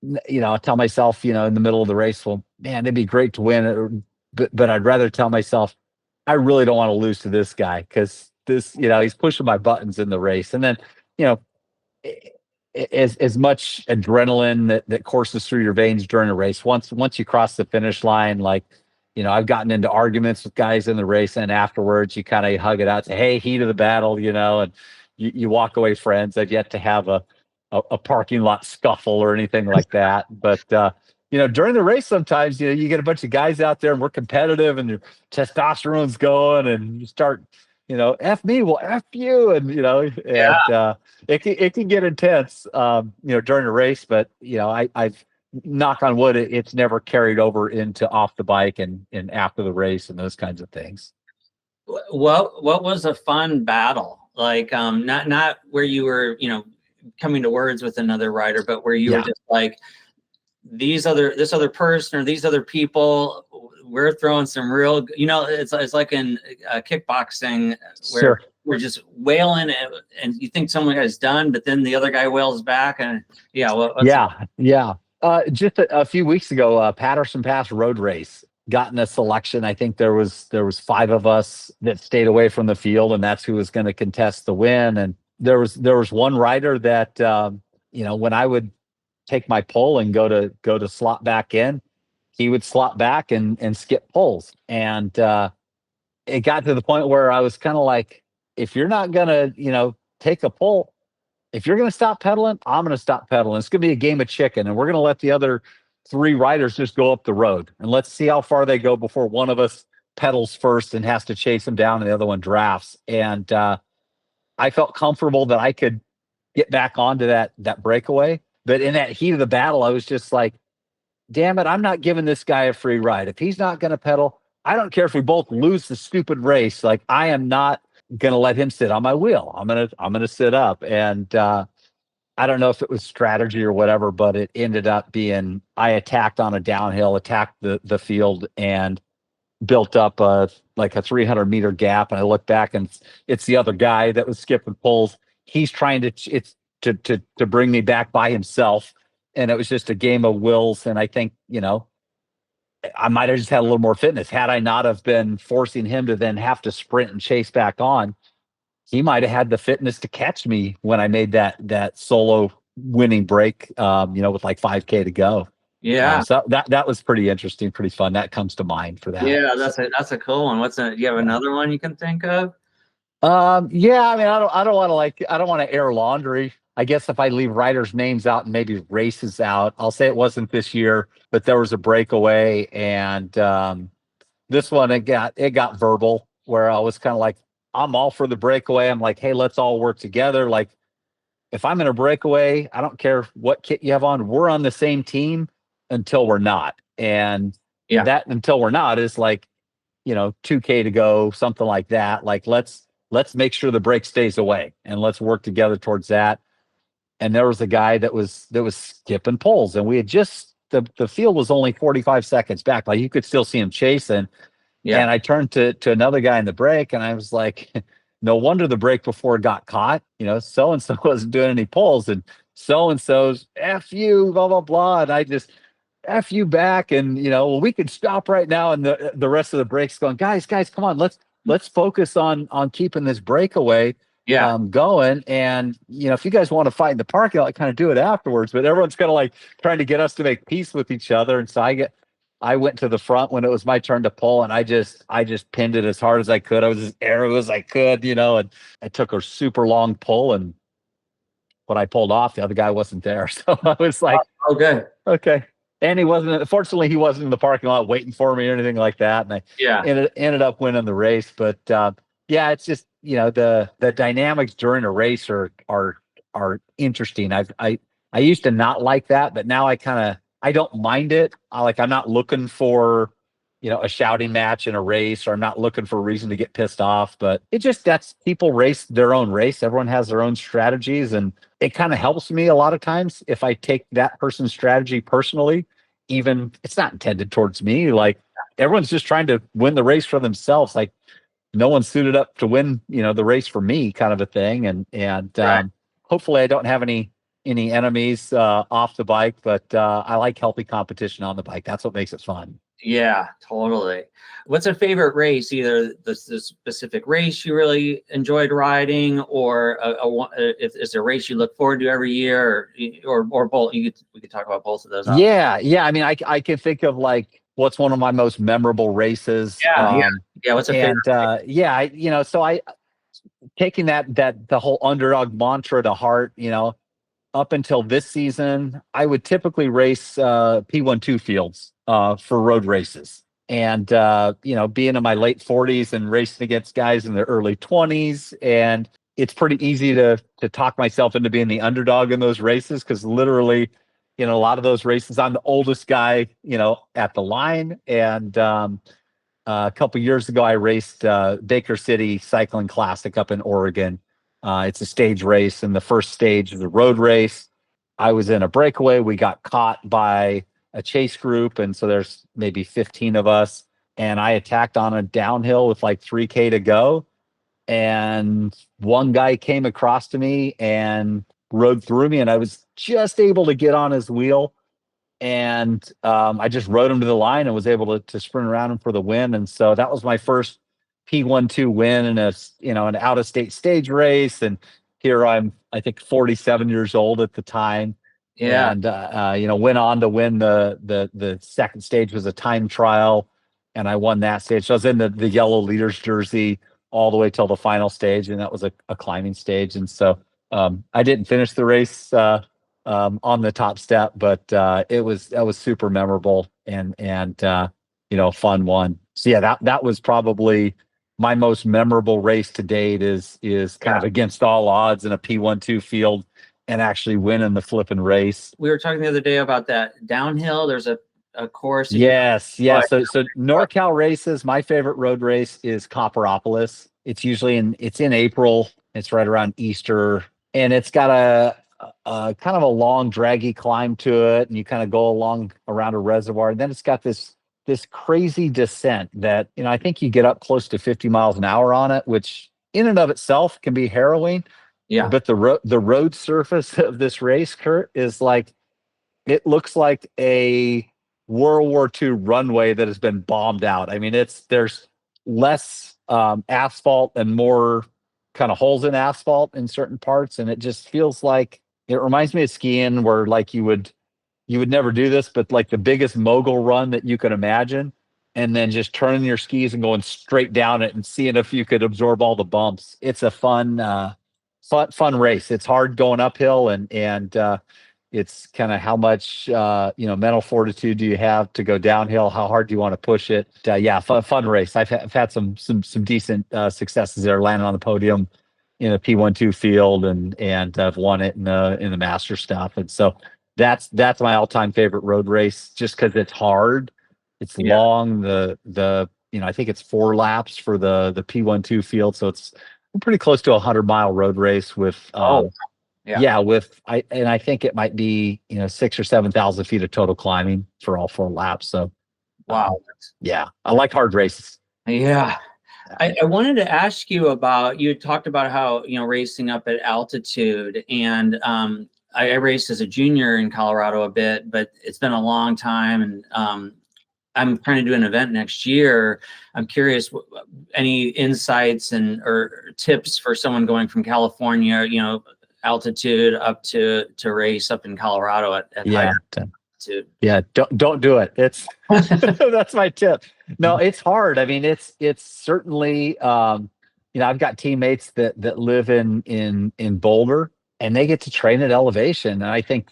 I tell myself, in the middle of the race, well, man, it'd be great to win, but I'd rather tell myself, I really don't want to lose to this guy, because this, he's pushing my buttons in the race. And then, you know, as much adrenaline that courses through your veins during a race, once you cross the finish line, like, I've gotten into arguments with guys in the race, and afterwards you kind of hug it out, say, hey, heat of the battle, and you walk away friends. I've yet to have a parking lot scuffle or anything like that. But during the race, sometimes you get a bunch of guys out there and we're competitive and your testosterone's going, and you start, F me, well, F you, and it can get intense, during a race. But I've, knock on wood, it's never carried over into off the bike and after the race and those kinds of things. What was a fun battle? Like, not where you were, coming to words with another rider, but where you were just like, this other person or these other people, we're throwing some real, it's like in kickboxing where Sure. we're just wailing and you think someone is done, but then the other guy wails back. And just a few weeks ago, Patterson Pass Road Race got in a selection. I think there was 5 of us that stayed away from the field, and that's who was going to contest the win. And there was one rider that when I would take my pole and go to slot back in, he would slot back and skip poles. And it got to the point where I was kind of like, if you're not gonna take a pole, if you're gonna stop pedaling, I'm gonna stop pedaling. It's gonna be a game of chicken, and we're gonna let the other 3 riders just go up the road, and let's see how far they go before one of us pedals first and has to chase them down and the other one drafts. And I felt comfortable that I could get back onto that breakaway. But in that heat of the battle, I was just like, damn it, I'm not giving this guy a free ride. If he's not going to pedal, I don't care if we both lose the stupid race. Like, I am not going to let him sit on my wheel. I'm going to sit up. And I don't know if it was strategy or whatever, but it ended up being, I attacked on a downhill, attacked the field, and built up like a 300-meter gap. And I look back, and it's the other guy that was skipping poles. He's trying to bring me back by himself. And it was just a game of wills. And I think, I might have just had a little more fitness. Had I not have been forcing him to then have to sprint and chase back on, he might have had the fitness to catch me when I made that solo winning break, with like 5K to go. Yeah. So that was pretty interesting, pretty fun. That comes to mind for that. Yeah, that's a cool one. Do you have another one you can think of? Yeah, I mean, I don't want to air laundry. I guess if I leave riders' names out and maybe races out, I'll say it wasn't this year, but there was a breakaway, and this one it got verbal, where I was kind of like, I'm all for the breakaway. I'm like, hey, let's all work together. Like, if I'm in a breakaway, I don't care what kit you have on. We're on the same team until we're not. And that until we're not is like, 2K to go, something like that. Like, let's make sure the break stays away, and let's work together towards that. And there was a guy that was skipping poles, and we had just, the field was only 45 seconds back. Like, you could still see him chasing. Yeah. And I turned to another guy in the break, and I was like, no wonder the break before got caught. So-and-so wasn't doing any pulls, and so-and-so's F you, blah, blah, blah. And I just F you back. And, well, we could stop right now. And the rest of the break's going, guys, come on, let's focus on keeping this breakaway going. And, if you guys want to fight in the parking lot, kind of do it afterwards. But everyone's kind of like trying to get us to make peace with each other. And so I went to the front when it was my turn to pull, and I just pinned it as hard as I could. I was as arrow as I could, and I took a super long pull, and when I pulled off, the other guy wasn't there. So I was like, okay. And fortunately, he wasn't in the parking lot waiting for me or anything like that. And I ended up winning the race. But it's just, the dynamics during a race are interesting. I used to not like that, but now I kind I don't mind it. I'm not looking for, a shouting match in a race, or I'm not looking for a reason to get pissed off, but that's people race their own race. Everyone has their own strategies, and it kind of helps me a lot of times if I take that person's strategy personally, even it's not intended towards me. Like, everyone's just trying to win the race for themselves. Like, no one's suited up to win, the race for me, kind of a thing. And Right. hopefully I don't have any enemies off the bike, but I like healthy competition on the bike. That's what makes it fun. Yeah, totally. What's a favorite race? Either the specific race you really enjoyed riding, or if is there a race you look forward to every year, or both? We could talk about both of those. Yeah. I mean, I can think of like what's one of my most memorable races. Yeah. What's a favorite? And so I taking that the whole underdog mantra to heart. Up until this season, I would typically race P12 fields for road races. And, being in my late 40s and racing against guys in their early 20s, and it's pretty easy to talk myself into being the underdog in those races, because literally, a lot of those races, I'm the oldest guy, at the line. And a couple years ago, I raced Baker City Cycling Classic up in Oregon. It's a stage race, and the first stage is a road race. I was in a breakaway. We got caught by a chase group, and so there's maybe 15 of us. And I attacked on a downhill with like 3K to go. And one guy came across to me and rode through me, and I was just able to get on his wheel. And I just rode him to the line and was able to sprint around him for the win. And so that was my first P12 win in an out of state stage race. And here I think 47 years old at the time. Yeah. And went on to win the second stage, was a time trial, and I won that stage. So I was in the yellow leaders jersey all the way till the final stage, and that was a climbing stage. And so I didn't finish the race on the top step, but that was super memorable and fun one. So yeah, that was probably my most memorable race to date, is kind of against all odds in a P12 field and actually winning the flipping race. We were talking the other day about that downhill. There's a course. Yes. So NorCal races, my favorite road race is Copperopolis. It's usually it's in April. It's right around Easter, and it's got a kind of a long, draggy climb to it, and you kind of go along around a reservoir. And then it's got this crazy descent that I think you get up close to 50 miles an hour on it, which in and of itself can be harrowing. Yeah. But the road surface of this race, Kurt, is like, it looks like a World War II runway that has been bombed out. I mean, there's less asphalt and more kind of holes in asphalt in certain parts, and it just feels like, it reminds me of skiing, where like you would never do this, but like the biggest mogul run that you can imagine, and then just turning your skis and going straight down it and seeing if you could absorb all the bumps. It's a fun race. It's hard going uphill, and it's kind of how much mental fortitude do you have to go downhill? How hard do you want to push it? Fun race. I've had some decent successes there, landing on the podium in a P12 field, and I've won it in the master stuff. And so that's my all-time favorite road race, just because it's hard. It's long. I think it's 4 laps for the P12 field, so it's pretty close to a 100-mile road race with I think it might be 6,000 or 7,000 feet of total climbing for all 4 laps. So wow. I like hard races. Yeah. I wanted to ask you about, you had talked about how, racing up at altitude, and I raced as a junior in Colorado a bit, but it's been a long time, and I'm trying to do an event next year. I'm curious, any insights or tips for someone going from California, altitude up to race up in Colorado at higher altitude? Yeah, don't do it. It's that's my tip. No, it's hard. I mean, it's certainly I've got teammates that live in Boulder, and they get to train at elevation. And I think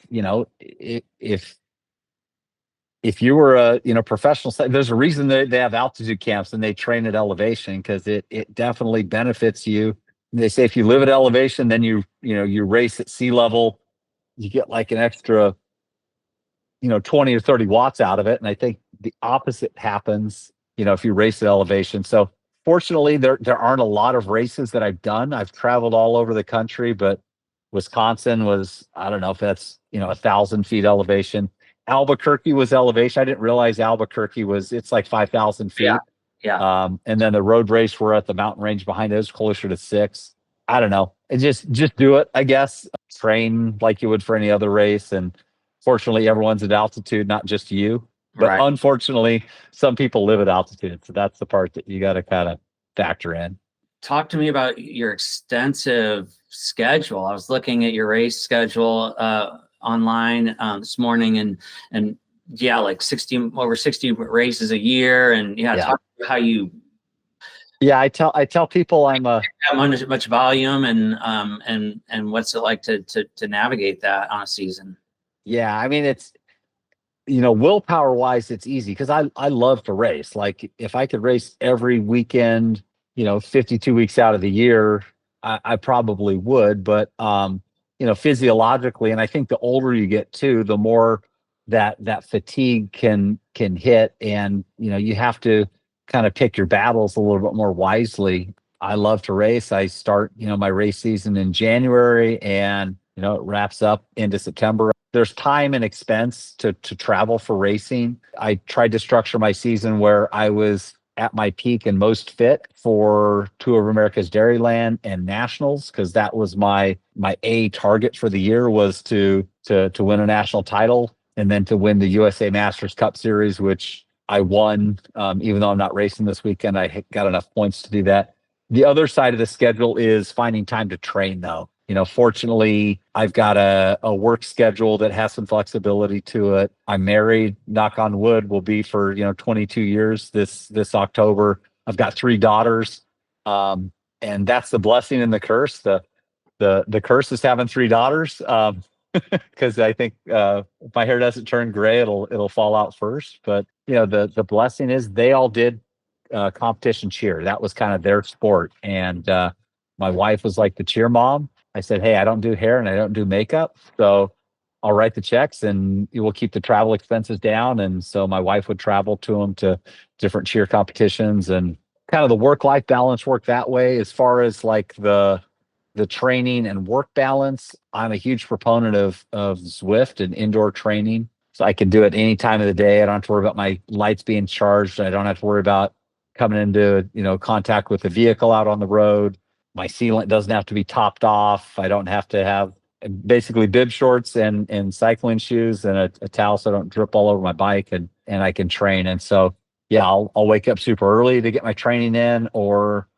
if you were a professional, there's a reason they have altitude camps and they train at elevation, because it definitely benefits you. They say if you live at elevation, then you race at sea level, you get like an extra 20 or 30 watts out of it. And I think the opposite happens, if you race at elevation. So fortunately, there aren't a lot of races that I've done. I've traveled all over the country, but Wisconsin was, I don't know if that's, 1,000 feet elevation. Albuquerque was elevation. I didn't realize Albuquerque it's like 5,000 feet. Yeah. And then the road race, we're at the mountain range behind it, was closer to 6. I don't know. It just do it, I guess. Train like you would for any other race. And fortunately, everyone's at altitude, not just you. But Right. unfortunately, some people live at altitude. So that's the part that you got to kind of factor in. Talk to me about your extensive schedule. I was looking at your race schedule online this morning, and yeah, like over 60 races a year. And talk about how you. Yeah, I tell people I'm much volume and what's it like to navigate that on a season? Yeah, I mean, it's, willpower wise, it's easy because I love to race. Like if I could race every weekend, 52 weeks out of the year, I probably would. But physiologically, and I think the older you get too, the more that fatigue can hit, and you have to kind of pick your battles a little bit more wisely. I love to race. I start, my race season in January, and it wraps up into September. There's time and expense to travel for racing. I tried to structure my season where I was at my peak and most fit for Tour of America's Dairyland and Nationals, because that was my A target for the year, was to win a national title and then to win the USA Masters Cup Series, which I won. Even though I'm not racing this weekend, I got enough points to do that. The other side of the schedule is finding time to train, though. Fortunately, I've got a work schedule that has some flexibility to it. I'm married, knock on wood, will be for 22 years this October. I've got 3 daughters, and that's the blessing and the curse. The curse is having 3 daughters, because I think if my hair doesn't turn gray, it'll fall out first. But the blessing is they all did competition cheer. That was kind of their sport, and my wife was like the cheer mom. I said, hey, I don't do hair and I don't do makeup, so I'll write the checks and you will keep the travel expenses down. And so my wife would travel to them to different cheer competitions, and kind of the work-life balance worked that way. As far as like the training and work balance, I'm a huge proponent of Zwift and indoor training. So I can do it any time of the day. I don't have to worry about my lights being charged. I don't have to worry about coming into contact with the vehicle out on the road. My sealant doesn't have to be topped off. I don't have to have basically bib shorts and cycling shoes and a towel so I don't drip all over my bike, and I can train. And so, yeah, I'll wake up super early to get my training in, or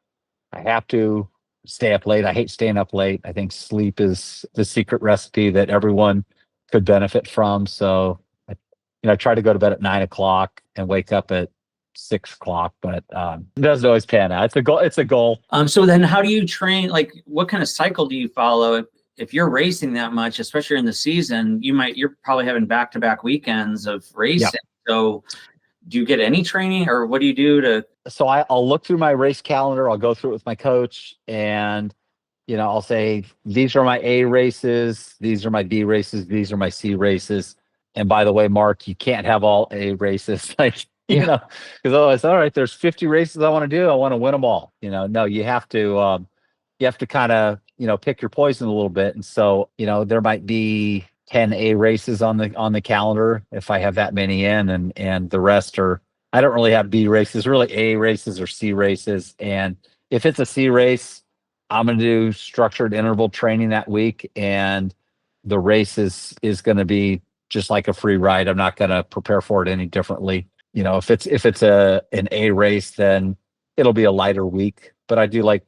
I have to stay up late. I hate staying up late. I think sleep is the secret recipe that everyone could benefit from. So, I try to go to bed at 9 o'clock and wake up at 6 o'clock, but it doesn't always pan out. It's a goal. It's a goal. So then how do you train? Like, what kind of cycle do you follow? If you're racing that much, especially in the season, you're probably having back-to-back weekends of racing. Yep. So do you get any training, or what do you do to? So I'll look through my race calendar. I'll go through it with my coach, and I'll say, these are my A races, these are my B races, these are my C races. And by the way, Mark, you can't have all A races. Like, because otherwise, all right, there's 50 races I want to do. I want to win them all. No, you have to kind of, pick your poison a little bit. And so, there might be 10 A races on the calendar if I have that many in, and the rest are, I don't really have B races, really A races or C races. And if it's a C race, I'm going to do structured interval training that week, and the race is going to be just like a free ride. I'm not going to prepare for it any differently. If it's an A race, then it'll be a lighter week. But I do like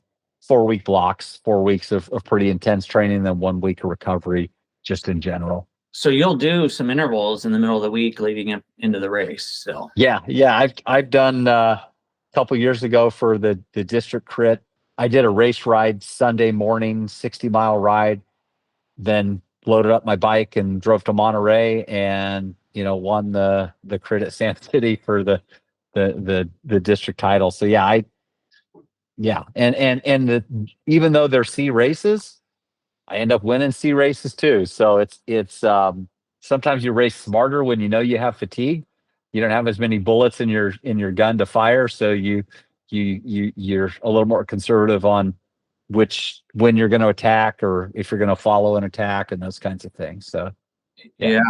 4-week blocks, 4 weeks of pretty intense training, then 1 week of recovery, just in general. So you'll do some intervals in the middle of the week leading up into the race still. Yeah. I've done a couple years ago for the district crit. I did a race ride Sunday morning, 60-mile ride, then loaded up my bike and drove to Monterey, and won the crit at Sand City for the district title. So even though they're C races, I end up winning C races too. So it's sometimes you race smarter when you know you have fatigue. You don't have as many bullets in your gun to fire, so you're a little more conservative on when you're going to attack or if you're going to follow an attack and those kinds of things. So yeah.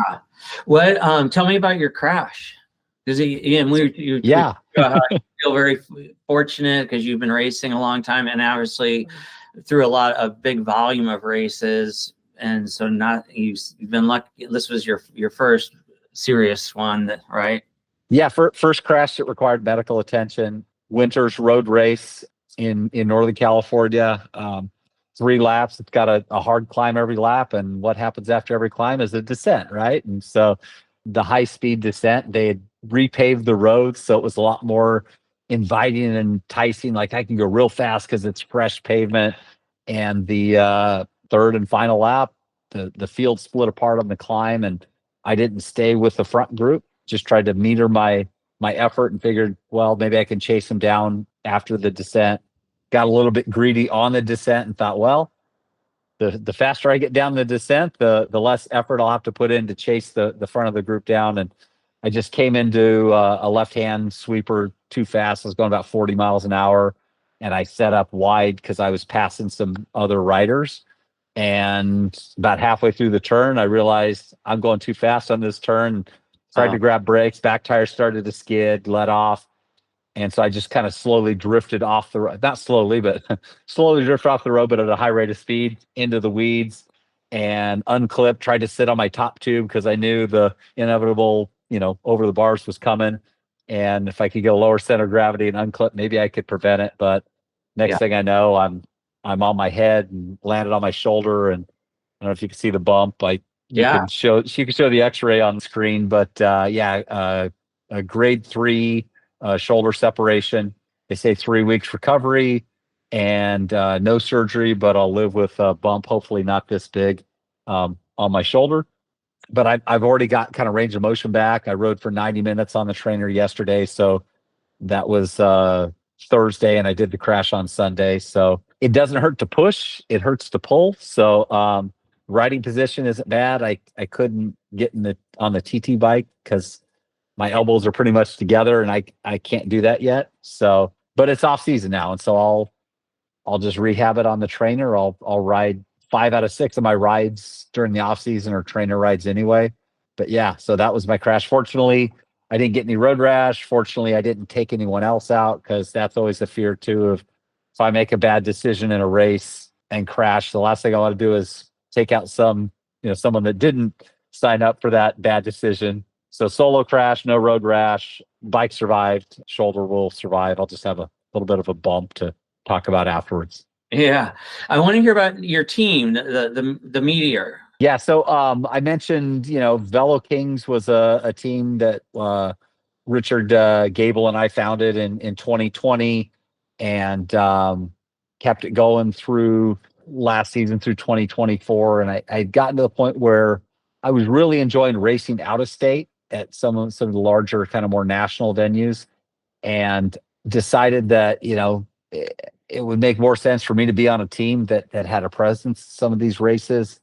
What tell me about your crash? Because again, you feel very fortunate because you've been racing a long time and obviously through a big volume of races, and so you've been lucky. This was your first serious one, right? Yeah, first crash that required medical attention. Winter's road race in Northern California. 3 laps. It's got a hard climb every lap, and what happens after every climb is a descent, right? And so the high speed descent, they had repaved the roads, so it was a lot more inviting and enticing. Like I can go real fast because it's fresh pavement. And the third and final lap, the field split apart on the climb, and I didn't stay with the front group. Just tried to meter my effort and figured, well, maybe I can chase him down after the descent. Got a little bit greedy on the descent and thought, well, the faster I get down the descent, the less effort I'll have to put in to chase the front of the group down. And I just came into a left-hand sweeper too fast. I was going about 40 miles an hour, and I set up wide because I was passing some other riders. And about halfway through the turn, I realized I'm going too fast on this turn. Tried to grab brakes, back tires started to skid, let off. And so I just kind of slowly drifted off the road, not slowly, but slowly drifted off the road, but at a high rate of speed into the weeds and unclipped, tried to sit on my top tube because I knew the inevitable, over the bars was coming. And if I could get a lower center of gravity and unclip, maybe I could prevent it. But next thing I know, I'm on my head and landed on my shoulder. And I don't know if you can see the bump. You can show the X-ray on the screen, but a grade 3 shoulder separation. They say 3 weeks recovery and no surgery, but I'll live with a bump, hopefully not this big, on my shoulder. But I've already got kind of range of motion back. I rode for 90 minutes on the trainer yesterday, so that was Thursday, and I did the crash on Sunday. So it doesn't hurt to push; it hurts to pull. So riding position isn't bad. I couldn't get on the TT bike because my elbows are pretty much together, and I can't do that yet. So, but it's off season now, and so I'll just rehab it on the trainer. I'll ride 5 out of 6 of my rides during the off season or trainer rides anyway. But yeah, so that was my crash. Fortunately, I didn't get any road rash. Fortunately, I didn't take anyone else out because that's always the fear too of if I make a bad decision in a race and crash, the last thing I want to do is take out someone that didn't sign up for that bad decision. So solo crash, no road rash, bike survived, shoulder will survive. I'll just have a little bit of a bump to talk about afterwards. Yeah. I want to hear about your team, the Meteor. Yeah. So I mentioned, Velo Kings was a team that Richard Gable and I founded in 2020 and kept it going through last season through 2024. And I had gotten to the point where I was really enjoying racing out of state at some of the larger kind of more national venues, and decided that, it would make more sense for me to be on a team that had a presence in some of these races.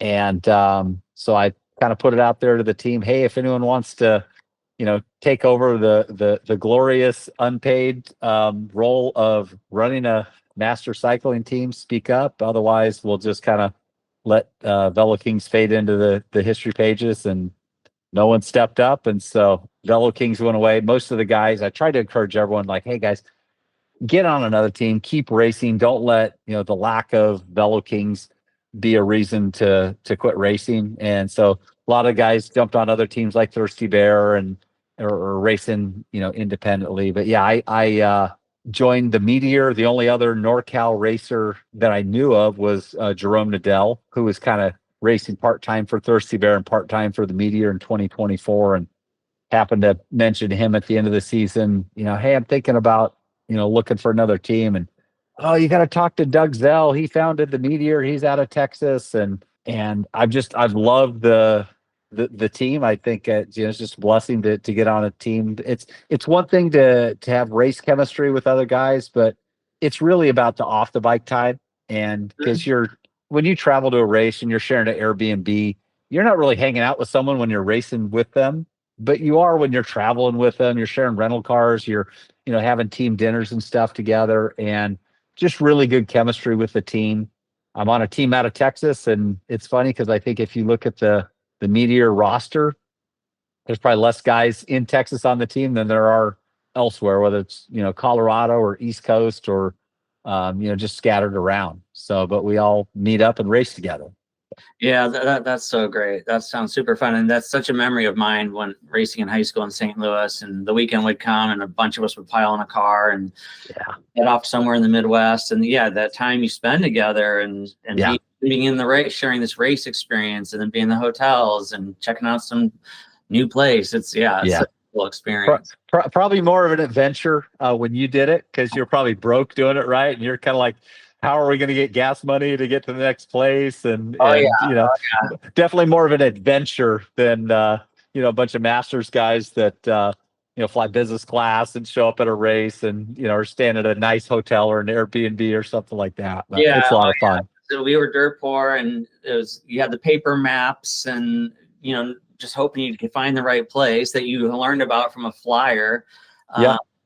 And so I kind of put it out there to the team, hey, if anyone wants to, take over the glorious unpaid role of running a master cycling team, speak up. Otherwise, we'll just kind of let Velo Kings fade into the history pages, and no one stepped up. And so Velo Kings went away. Most of the guys, I tried to encourage everyone like, hey guys, get on another team, keep racing. Don't let, the lack of Velo Kings be a reason to quit racing. And so a lot of guys jumped on other teams like Thirsty Bear or racing, independently. But yeah, I joined the Meteor. The only other NorCal racer that I knew of was Jerome Nadell, who was kind of racing part-time for Thirsty Bear and part-time for the Meteor in 2024. And happened to mention to him at the end of the season, hey, I'm thinking about, looking for another team. And, oh, you got to talk to Doug Zell. He founded the Meteor. He's out of Texas. And I've loved the team. I think it's just a blessing to get on a team. It's one thing to have race chemistry with other guys, but it's really about the off the bike time. And because when you travel to a race and you're sharing an Airbnb, you're not really hanging out with someone when you're racing with them, but you are when you're traveling with them. You're sharing rental cars, you're, having team dinners and stuff together, and just really good chemistry with the team. I'm on a team out of Texas, and it's funny because I think if you look at the Meteor roster, there's probably less guys in Texas on the team than there are elsewhere, whether it's, Colorado or East Coast or, just scattered around. So, but we all meet up and race together. Yeah, that's so great. That sounds super fun. And that's such a memory of mine when racing in high school in St. Louis, and the weekend would come and a bunch of us would pile in a car and get off somewhere in the Midwest. And that time you spend together and being in the race, sharing this race experience, and then being in the hotels and checking out some new place. It's a cool experience. Probably more of an adventure when you did it, because you're probably broke doing it, right? And you're kind of like, how are we going to get gas money to get to the next place? And definitely more of an adventure than a bunch of masters guys that fly business class and show up at a race and are staying at a nice hotel or an Airbnb or something like that. But it's a lot of fun. So we were dirt poor, and you had the paper maps, and just hoping you could find the right place that you learned about from a flyer.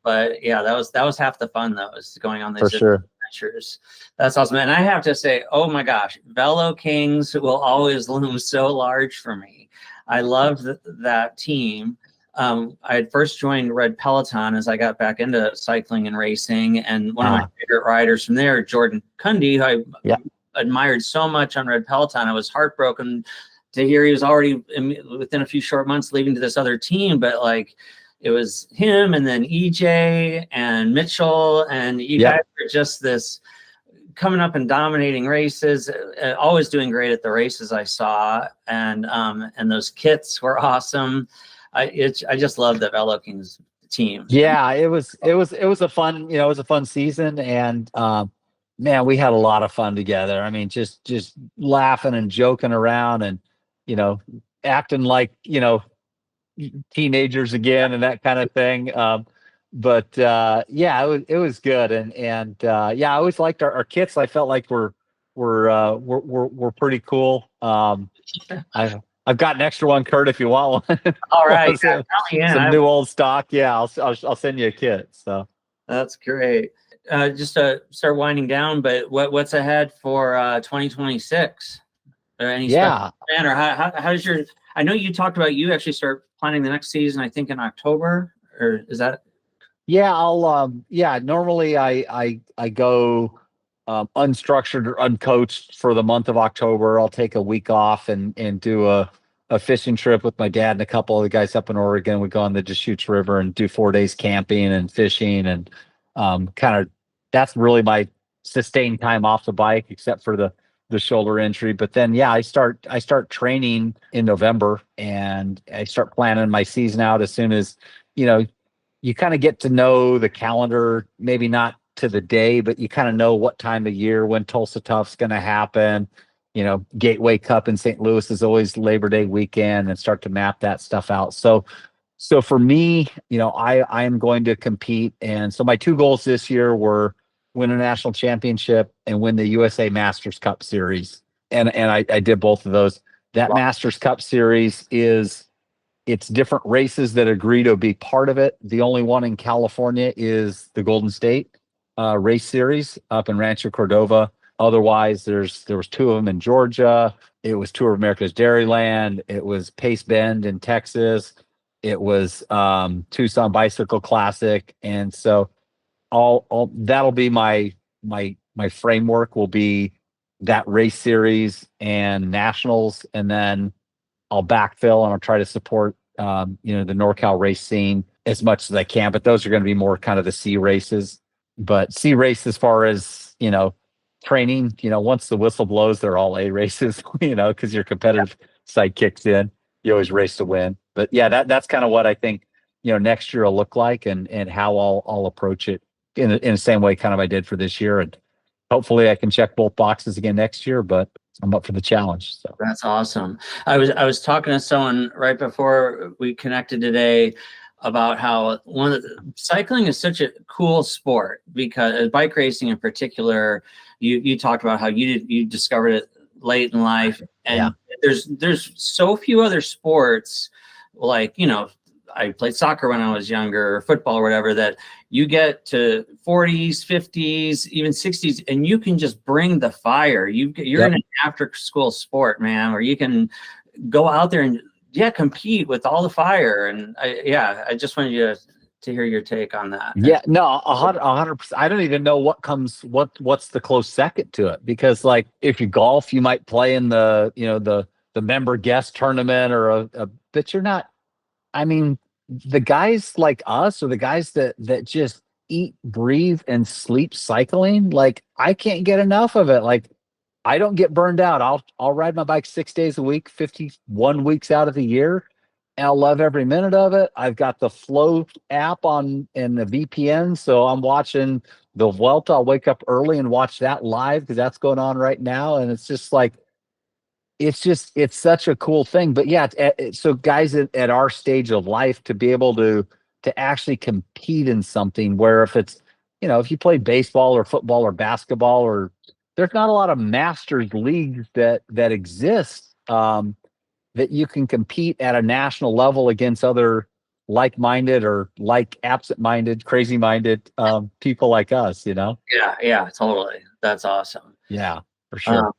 But that was half the fun, though, is going on these adventures. That's awesome. And I have to say, oh my gosh, Velo Kings will always loom so large for me. I love that team. I had first joined Red Peloton as I got back into cycling and racing, and one of my favorite riders from there, Jordan Cundy, who I admired so much on Red Peloton. I was heartbroken to hear he was already within a few short months leaving to this other team, but it was him and then EJ and Mitchell, and you guys were just this coming up and dominating races, always doing great at the races I saw, and those kits were awesome. I just love the Velo Kings team. Yeah, it was a fun, it was a fun season, and man, we had a lot of fun together. I mean, just laughing and joking around and acting like teenagers again and that kind of thing. But it was good, and I always liked our kits. I felt like we're pretty cool. I've got an extra one, Kurt, if you want one. All right, some new old stock. Yeah, I'll send you a kit. So that's great. Just to start winding down, but what's ahead for 2026? Any special plan, or how does your? I know you talked about you actually start planning the next season, I think in October, or is that? Yeah, I'll normally I go unstructured or uncoached for the month of October. I'll take a week off and do a fishing trip with my dad and a couple of the guys up in Oregon. We go on the Deschutes River and do 4 days camping and fishing, and kind of that's really my sustained time off the bike, except for the shoulder injury. But then I start training in November, and I start planning my season out as soon as you kind of get to know the calendar, maybe not to the day, but you kind of know what time of year when Tulsa Tough's going to happen. Gateway Cup in St. Louis is always Labor Day weekend, and start to map that stuff out. So for me, I am going to compete. And so my two goals this year were win a national championship and win the USA Masters Cup Series. And I did both of those. That Masters Cup Series it's different races that agree to be part of it. The only one in California is the Golden State race series up in Rancho Cordova. Otherwise, there was two of them in Georgia. It was Tour of America's Dairyland. It was Pace Bend in Texas. It was Tucson Bicycle Classic. And so all that'll be my framework, will be that race series and nationals, and then I'll backfill and I'll try to support the NorCal race scene as much as I can. But those are going to be more kind of the C races. But C race, as far as training, once the whistle blows, they're all A races. Because your competitive side kicks in, you always race to win. But that's kind of what I think next year will look like, and how I'll approach it in the same way kind of I did for this year. And hopefully I can check both boxes again next year, but I'm up for the challenge. So that's awesome. I was talking to someone right before we connected today about how cycling is such a cool sport, because bike racing in particular, you talked about how you discovered it late in life, and Yeah. there's so few other sports like, you know, I played soccer when I was younger, or football or whatever, that you get to 40s, 50s, even 60s, and you can just bring the fire. You're in an after school sport, man, where you can go out there and compete with all the fire. And I just wanted you to hear your take on that. Yeah, no, 100%. I don't even know what's the close second to it, because like if you golf, you might play in the, you know, the member guest tournament or but you're not. I mean, the guys like us, or the guys that just eat, breathe, and sleep cycling, like I can't get enough of it. Like I don't get burned out. I'll ride my bike 6 days a week, 51 weeks out of the year. And I'll love every minute of it. I've got the Flow app on and the VPN, so I'm watching the Vuelta. I'll wake up early and watch that live because that's going on right now, and it's just like it's such a cool thing. But yeah, so guys at our stage of life, to be able to actually compete in something where, if it's, you know, if you play baseball or football or basketball, or there's not a lot of masters leagues that exist, that you can compete at a national level against other like-minded or like absent-minded, crazy-minded people like us, you know? Yeah, totally. That's awesome. Yeah, for sure.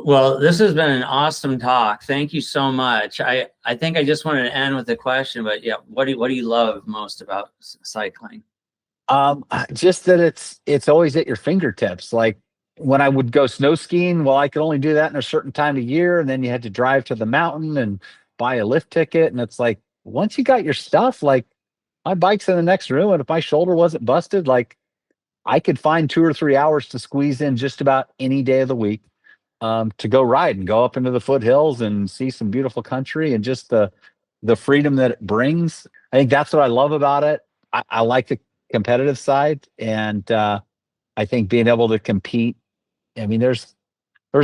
Well, this has been an awesome talk. Thank you so much. I think I just wanted to end with a question, but yeah, what do you love most about cycling? Just that it's always at your fingertips. Like when I would go snow skiing, well, I could only do that in a certain time of year, and then you had to drive to the mountain and buy a lift ticket. And it's like, once you got your stuff, like my bike's in the next room, and if my shoulder wasn't busted, like I could find 2 or 3 hours to squeeze in just about any day of the week, to go ride and go up into the foothills and see some beautiful country, and just the freedom that it brings. I think that's what I love about it. I like the competitive side, and I think being able to compete. I mean, there's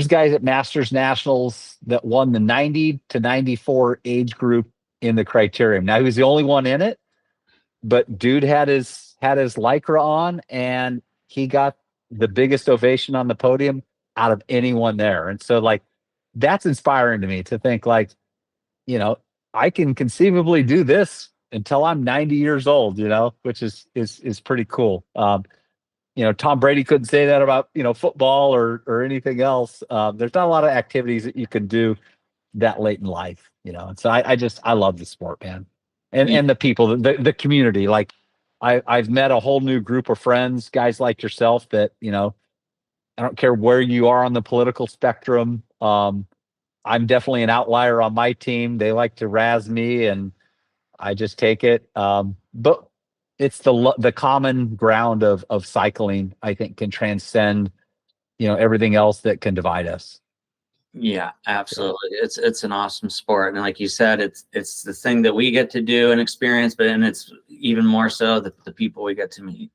guys at Masters Nationals that won the 90 to 94 age group in the criterium. Now he was the only one in it, but dude had his Lycra on, and he got the biggest ovation on the podium out of anyone there. And so like that's inspiring to me, to think like, you know, I can conceivably do this until I'm 90 years old, you know, which is pretty cool. You know, Tom Brady couldn't say that about, you know, football or anything else. There's not a lot of activities that you can do that late in life, you know. And so I love the sport, man. And the people, the community. Like I've met a whole new group of friends, guys like yourself, that, you know, I don't care where you are on the political spectrum. I'm definitely an outlier on my team. They like to razz me, and I just take it. But it's the common ground of cycling, I think, can transcend, you know, everything else that can divide us. Yeah, absolutely. It's an awesome sport, and like you said, it's the thing that we get to do and experience, but and it's even more so the people we get to meet.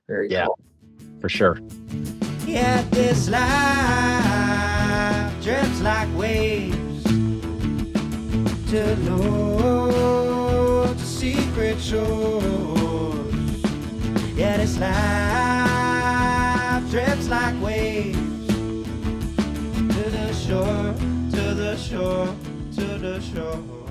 Very cool. For sure. Yeah, this life drifts like waves to Lord's secret shores. Yeah, this life drifts like waves to the shore, to the shore, to the shore.